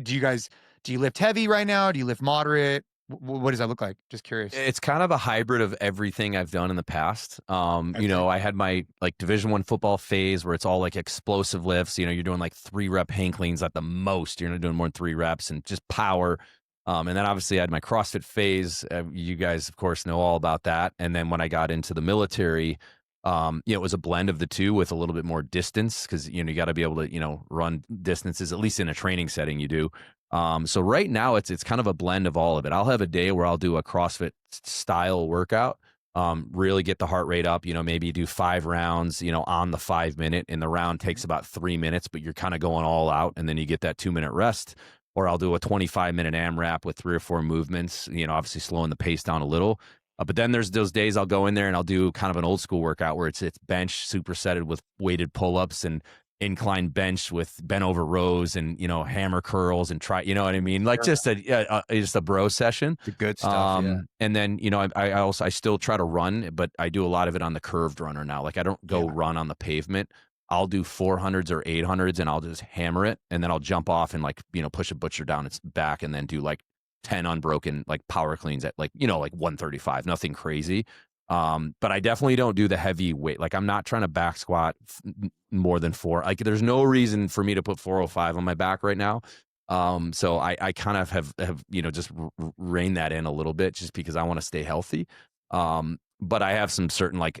Do you lift heavy right now? Do you lift moderate? What does that look like? Just curious. It's kind of a hybrid of everything I've done in the past. Okay. I had my like Division 1 football phase where it's all like explosive lifts. You're doing like 3-rep hang cleans at the most. You're not doing more than 3 reps and just power. And then obviously I had my CrossFit phase. You guys, of course, know all about that. And then when I got into the military, it was a blend of the two with a little bit more distance because you got to be able to run distances, at least in a training setting. You do. So right now it's kind of a blend of all of it. I'll have a day where I'll do a CrossFit style workout, really get the heart rate up, maybe do 5 rounds, on the 5 minute, and the round takes about 3 minutes, but you're kind of going all out. And then you get that 2 minute rest. Or I'll do a 25-minute AMRAP with 3 or 4 movements, obviously slowing the pace down a little. But then there's those days I'll go in there and I'll do kind of an old school workout where it's bench supersetted with weighted pull-ups and incline bench with bent over rows and hammer curls and try, you know what I mean, like Sure. just a bro session. The good stuff, yeah. And then I still try to run, but I do a lot of it on the curved runner now. Like I don't go run on the pavement. I'll do 400s or 800s and I'll just hammer it, and then I'll jump off and like push a butcher down its back and then do like 10 unbroken like power cleans at like like 135, nothing crazy. But I definitely don't do the heavy weight. Like I'm not trying to back squat more than 4. Like there's no reason for me to put 405 on my back right now. So I kind of have just reined that in a little bit just because I want to stay healthy. but I have some certain like,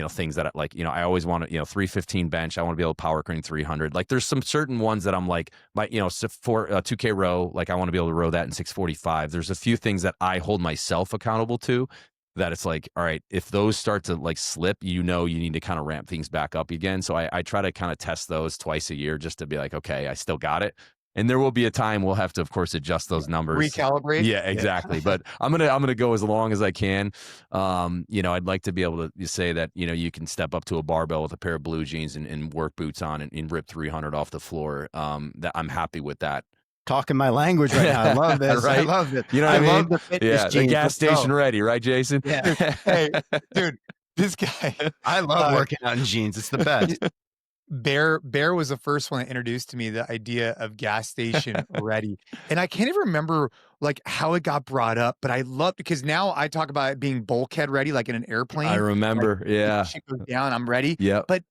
things that like, I always want to, 315 bench. I want to be able to power clean 300. Like there's some certain ones that I'm like, for 2K row, like I want to be able to row that in 645. There's a few things that I hold myself accountable to that it's like, all right, if those start to like slip, you need to kind of ramp things back up again. So I try to kind of test those twice a year just to be like, okay, I still got it. And there will be a time we'll have to, of course, adjust those numbers. Recalibrate. Yeah, exactly. But I'm gonna go as long as I can. I'd like to be able to say that you can step up to a barbell with a pair of blue jeans and work boots on and rip 300 off the floor. That I'm happy with that. Talking my language right now. I love this. Right? I love it. You know what I mean? love the fitness The jeans. gas Let's station go. ready, right, Jason? Yeah. Hey, dude, this guy. I love working out in jeans. It's the best. Bear was the first one that introduced to me the idea of gas station ready. And I can't even remember like how it got brought up, but I love because now I talk about it being bulkhead ready, like in an airplane. I remember. Like, Yeah. shit goes down, I'm ready. Yep. But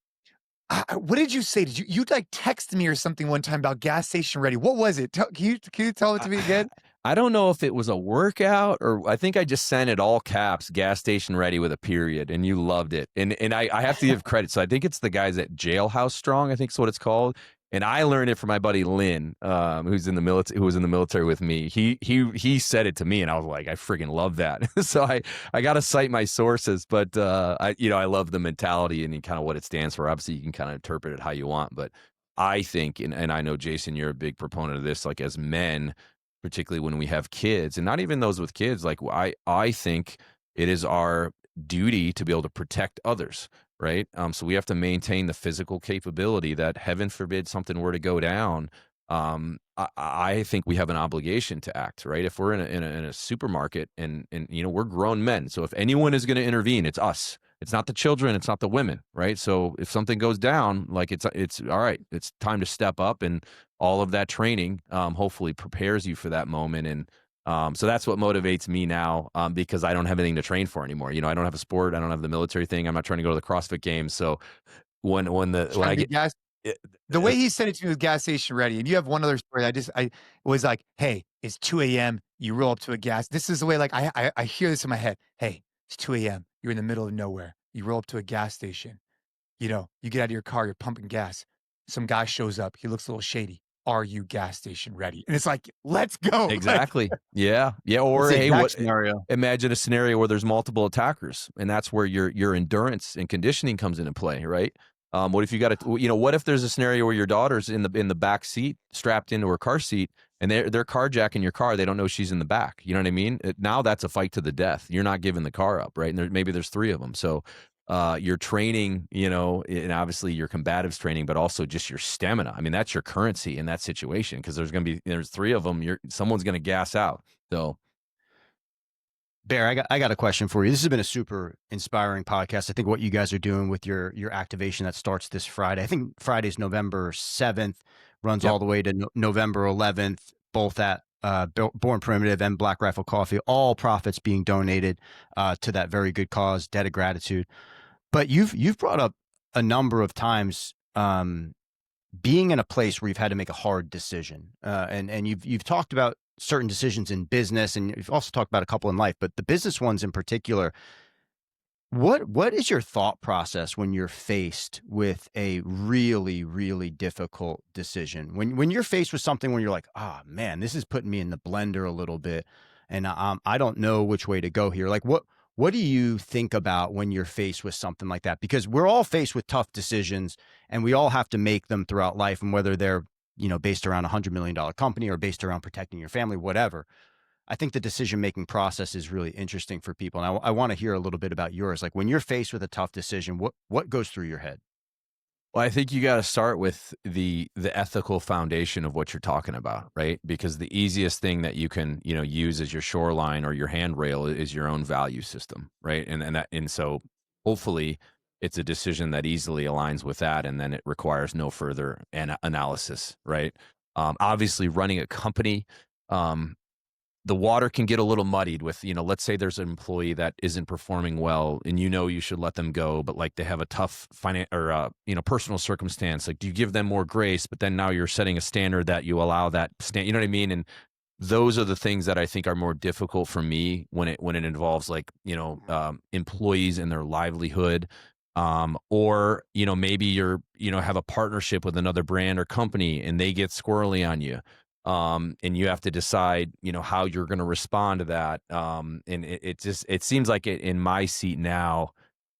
what did you say? Did you like text me or something one time about gas station ready? What was it? Can you tell it to me again? I don't know if it was a workout or I think I just sent it all caps, gas station ready with a period, and you loved it. And I have to give credit. So I think it's the guys at Jailhouse Strong, I think is what it's called. And I learned it from my buddy Lynn, who was in the military with me. He said it to me, and I was like, I freaking love that. So I got to cite my sources, but I love the mentality and kind of what it stands for. Obviously, you can kind of interpret it how you want, but I think, and I know Jason, you're a big proponent of this. Like as men, particularly when we have kids, and not even those with kids, like I think it is our duty to be able to protect others. Right. So we have to maintain the physical capability that heaven forbid something were to go down. I think we have an obligation to act, right? If we're in a supermarket and we're grown men. So if anyone is going to intervene, it's us. It's not the children. It's not the women. Right. So if something goes down, like it's all right, it's time to step up, and all of that training hopefully prepares you for that moment. And so that's what motivates me now, because I don't have anything to train for anymore. I don't have a sport. I don't have the military thing. I'm not trying to go to the CrossFit Games. So when I get gas, the way he said it to me was gas station ready. And you have one other story. I was like, hey, it's 2 a.m. You roll up to a gas. This is the way, like I hear this in my head. Hey, it's 2 a.m. You're in the middle of nowhere. You roll up to a gas station. You get out of your car. You're pumping gas. Some guy shows up. He looks a little shady. Are you gas station ready? And it's like, let's go. Exactly. Yeah. Or It's the hey, exact scenario. Imagine a scenario where there's multiple attackers, and that's where your endurance and conditioning comes into play, right? What if you got to, what if there's a scenario where your daughter's in the back seat, strapped into her car seat, and they're carjacking your car. They don't know she's in the back. You know what I mean? Now that's a fight to the death. You're not giving the car up, right? And maybe there's 3 of them. So your training, and obviously your combatives training, but also just your stamina. I mean, that's your currency in that situation, because there's 3 of them. Someone's going to gas out. So, Bear, I got a question for you. This has been a super inspiring podcast. I think what you guys are doing with your activation that starts this Friday. I think Friday's November 7th, runs all the way to November 11th, both at Born Primitive and Black Rifle Coffee, all profits being donated to that very good cause, debt of gratitude. But you've brought up a number of times being in a place where you've had to make a hard decision, and you've talked about certain decisions in business, and you've also talked about a couple in life, but the business ones in particular. What is your thought process when you're faced with a really, really difficult decision? When you're faced with something where you're like, oh man, this is putting me in the blender a little bit, and I don't know which way to go here. Like what do you think about when you're faced with something like that? Because we're all faced with tough decisions, and we all have to make them throughout life, and whether they're based around $100 million company or based around protecting your family, whatever. I think the decision-making process is really interesting for people. And I want to hear a little bit about yours. Like when you're faced with a tough decision, what goes through your head? well, I think you got to start with the ethical foundation of what you're talking about, right? Because the easiest thing that you can, use as your shoreline or your handrail is your own value system, right? And so hopefully it's a decision that easily aligns with that, and then it requires no further analysis, right? Obviously, running a company, the water can get a little muddied with, let's say there's an employee that isn't performing well, and you should let them go, but like they have a tough personal circumstance. Like, do you give them more grace? But then now you're setting a standard that you allow that you know what I mean? And those are the things that I think are more difficult for me when it involves like, employees and their livelihood. Or, maybe you're, have a partnership with another brand or company and they get squirrely on you. And you have to decide, how you're going to respond to that. And it seems like in my seat now,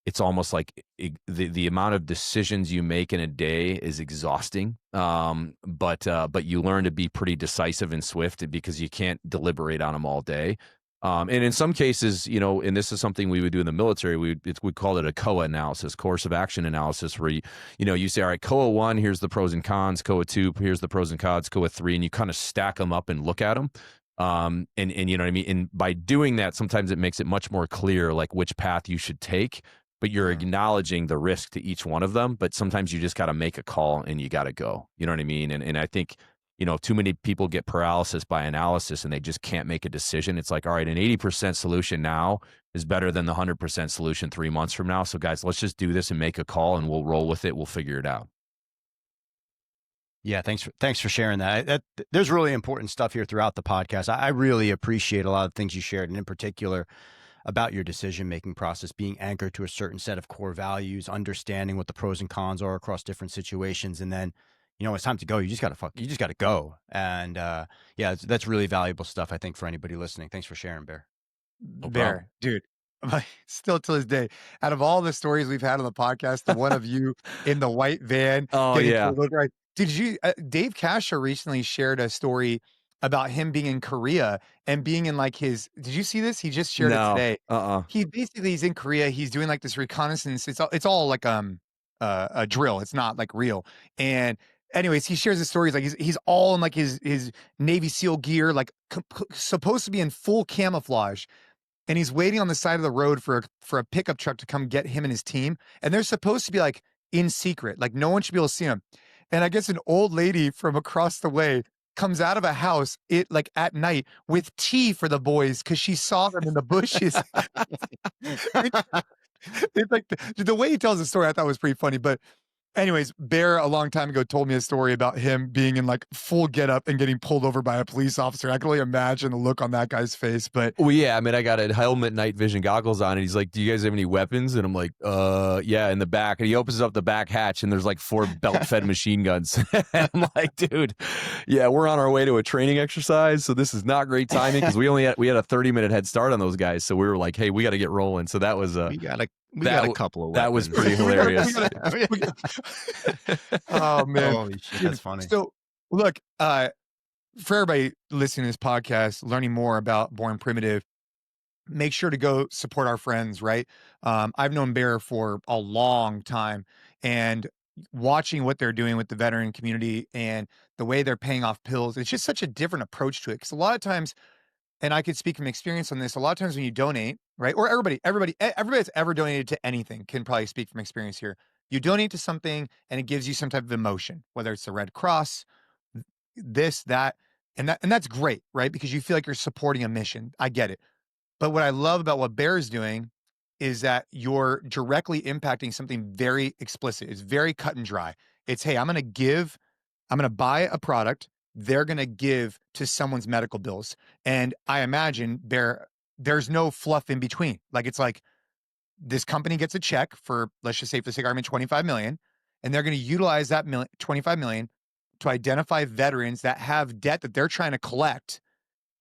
it's almost like the amount of decisions you make in a day is exhausting. But you learn to be pretty decisive and swift because you can't deliberate on them all day. And in some cases, and this is something we would do in the military, we call it a COA analysis, course of action analysis, where you say, all right, COA 1, here's the pros and cons, COA 2, here's the pros and cons, COA 3, and you kind of stack them up and look at them. And you know what I mean? And by doing that, sometimes it makes it much more clear, like which path you should take, but you're acknowledging the risk to each one of them. But sometimes you just got to make a call and you got to go, you know what I mean? And I think, too many people get paralysis by analysis and they just can't make a decision. It's like, all right, an 80% solution now is better than the 100% solution 3 months from now. So guys, let's just do this and make a call and we'll roll with it. We'll figure it out. Yeah, thanks for sharing that. There's really important stuff here throughout the podcast. I really appreciate a lot of things you shared, and in particular about your decision-making process being anchored to a certain set of core values, understanding what the pros and cons are across different situations, and then, it's time to go. You just gotta go. And yeah, that's really valuable stuff, I think, for anybody listening. Thanks for sharing, Bear. No Bear, problem. dude, still to this day, out of all the stories we've had on the podcast, the one of you in the white van Oh getting yeah. pulled over, right? Did you, Dave Casher recently shared a story about him being in Korea and being in like did you see this? He just shared it No. today. Uh-uh. He's in Korea. He's doing like this reconnaissance. It's all like, a drill. It's not like real. And anyways, he shares his stories. Like he's all in like his Navy SEAL gear, like supposed to be in full camouflage. And he's waiting on the side of the road for a pickup truck to come get him and his team. And they're supposed to be like in secret, like no one should be able to see him. And I guess an old lady from across the way comes out of a house like at night with tea for the boys because she saw them in the bushes. It's like the way he tells the story, I thought was pretty funny. But anyways, Bear a long time ago told me a story about him being in like full getup and getting pulled over by a police officer. I can only imagine the look on that guy's face. But Well, yeah, I mean, I got a helmet, night vision goggles on, and he's like, "Do you guys have any weapons?" And I'm like, yeah, in the back." And he opens up the back hatch, and there's like 4 belt-fed machine guns. And I'm like, "Dude, yeah, we're on our way to a training exercise, so this is not great timing because we had a 30-minute head start on those guys, so we were like, hey, we got to get rolling." So that was we got a couple of that was weapons. pretty hilarious. Oh man, Holy shit, that's funny. So look, for everybody listening to this podcast, learning more about Born Primitive, make sure to go support our friends, right? I've known Bear for a long time, and watching what they're doing with the veteran community and the way they're paying off pills, it's just such a different approach to it. Because a lot of times, and I could speak from experience on this, a lot of times when you donate, right? Or everybody that's ever donated to anything can probably speak from experience here. You donate to something and it gives you some type of emotion, whether it's the Red Cross, this, that, and that's great, right? Because you feel like you're supporting a mission. I get it. But what I love about what Bear is doing is that you're directly impacting something very explicit. It's very cut and dry. It's, hey, I'm going to buy a product. They're going to give to someone's medical bills. And I imagine there's no fluff in between. Like, it's like this company gets a check for, let's just say for the sake of argument, 25 million, and they're going to utilize that 25 million to identify veterans that have debt that they're trying to collect.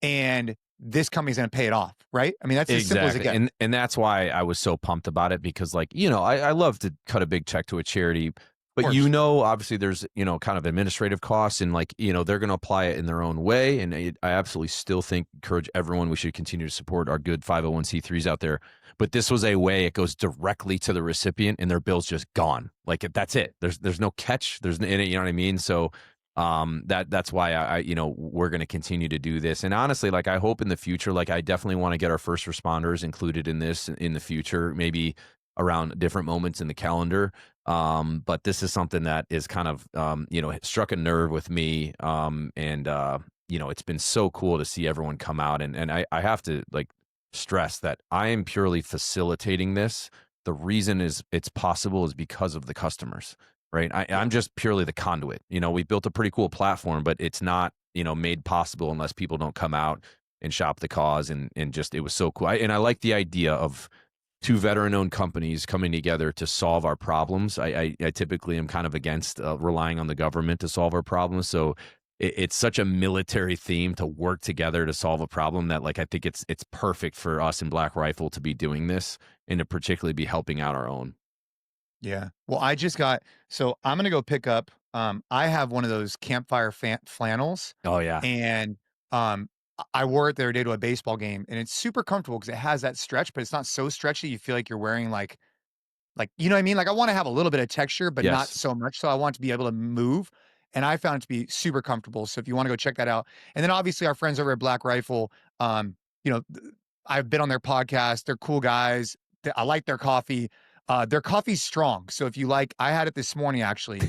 And this company's going to pay it off, right? I mean, that's as simple as it gets. And that's why I was so pumped about it because, like, I love to cut a big check to a charity, but obviously there's, kind of administrative costs and like, they're going to apply it in their own way. And I absolutely still encourage everyone, we should continue to support our good 501c3s out there. But this was a way it goes directly to the recipient and their bill's just gone. Like that's it. There's no catch. There's in it. You know what I mean? So that's why I we're going to continue to do this. And honestly, like I hope in the future, like I definitely want to get our first responders included in this in the future, maybe around different moments in the calendar. But this is something that is kind of, struck a nerve with me. It's been so cool to see everyone come out and I have to like stress that I am purely facilitating this. The reason it's possible is because of the customers. Right. I'm just purely the conduit. We built a pretty cool platform, but it's not made possible unless people don't come out and shop the cause. And just, it was so cool. And I like the idea of two veteran-owned companies coming together to solve our problems. I typically am kind of against relying on the government to solve our problems. So it's such a military theme to work together to solve a problem that, like, I think it's perfect for us in Black Rifle to be doing this and to particularly be helping out our own. Yeah. Well, so I'm going to go pick up, I have one of those campfire flannels, Oh yeah. and I wore it the other day to a baseball game, and it's super comfortable because it has that stretch, but it's not so stretchy. You feel like you're wearing you know what I mean? Like, I want to have a little bit of texture, but not Yes. so much. So I want to be able to move. And I found it to be super comfortable. So if you want to go check that out. And then obviously our friends over at Black Rifle, you know, I've been on their podcast. They're cool guys. I like their coffee. Their coffee's strong. So if you like, I had it this morning actually.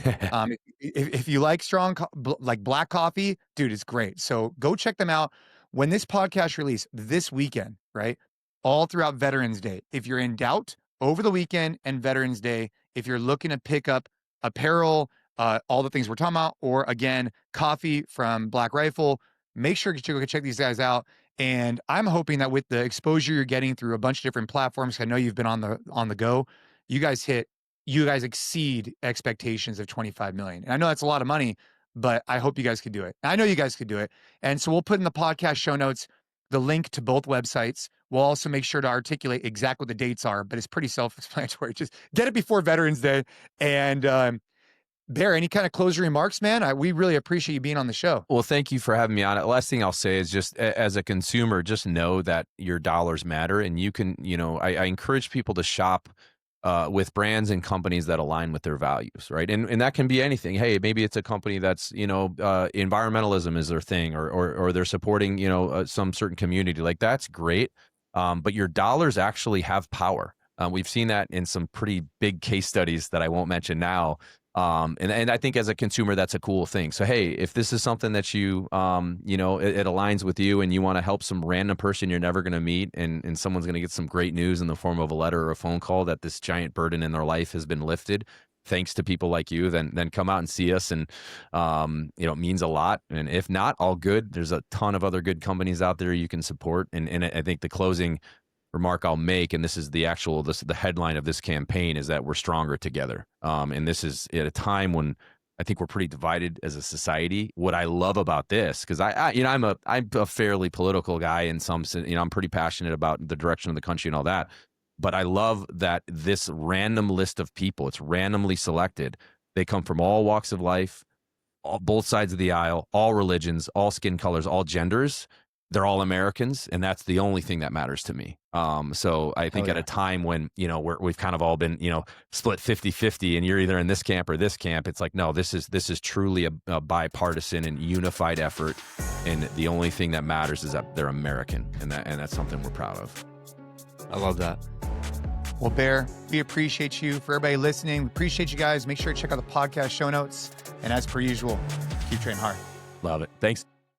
If you like strong, like black coffee, dude, it's great. So go check them out. When this podcast release this weekend, right? All throughout Veterans Day. If you're in doubt, over the weekend and Veterans Day, if you're looking to pick up apparel, all the things we're talking about, or again, coffee from Black Rifle, make sure you go check these guys out. And I'm hoping that with the exposure you're getting through a bunch of different platforms, I know you've been on the go, you guys exceed expectations of 25 million. And I know that's a lot of money, but I hope you guys could do it. I know you guys could do it. And so we'll put in the podcast show notes the link to both websites. We'll also make sure to articulate exactly what the dates are, but it's pretty self-explanatory. Just get it before Veterans Day. And Bear, any kind of closing remarks, man? We really appreciate you being on the show. Well, thank you for having me on. Last thing I'll say is just as a consumer, just know that your dollars matter, and you can, I encourage people to shop with brands and companies that align with their values, right? And that can be anything. Hey, maybe it's a company that's, environmentalism is their thing, or they're supporting, some certain community. Like, that's great. But your dollars actually have power. We've seen that in some pretty big case studies that I won't mention now. And I think as a consumer, that's a cool thing. So, hey, if this is something that you, it aligns with you, and you want to help some random person you're never going to meet, and someone's going to get some great news in the form of a letter or a phone call that this giant burden in their life has been lifted, thanks to people like you, then come out and see us. And, it means a lot. And if not, all good. There's a ton of other good companies out there you can support. And I think the closing remark I'll make, and this is the headline of this campaign, is that we're stronger together. And this is at a time when I think we're pretty divided as a society. What I love about this, because I'm a fairly political guy in some sense. I'm pretty passionate about the direction of the country and all that. But I love that this random list of people, it's randomly selected. They come from all walks of life, both sides of the aisle, all religions, all skin colors, all genders. They're all Americans, and that's the only thing that matters to me. So I think at a time when, we've kind of all been, split 50-50, and you're either in this camp or this camp, it's like, no, this is truly a bipartisan and unified effort. And the only thing that matters is that they're American, and that's something we're proud of. I love that. Well, Bear, we appreciate you. For everybody listening, we appreciate you guys. Make sure to check out the podcast show notes. And as per usual, keep training hard. Love it. Thanks.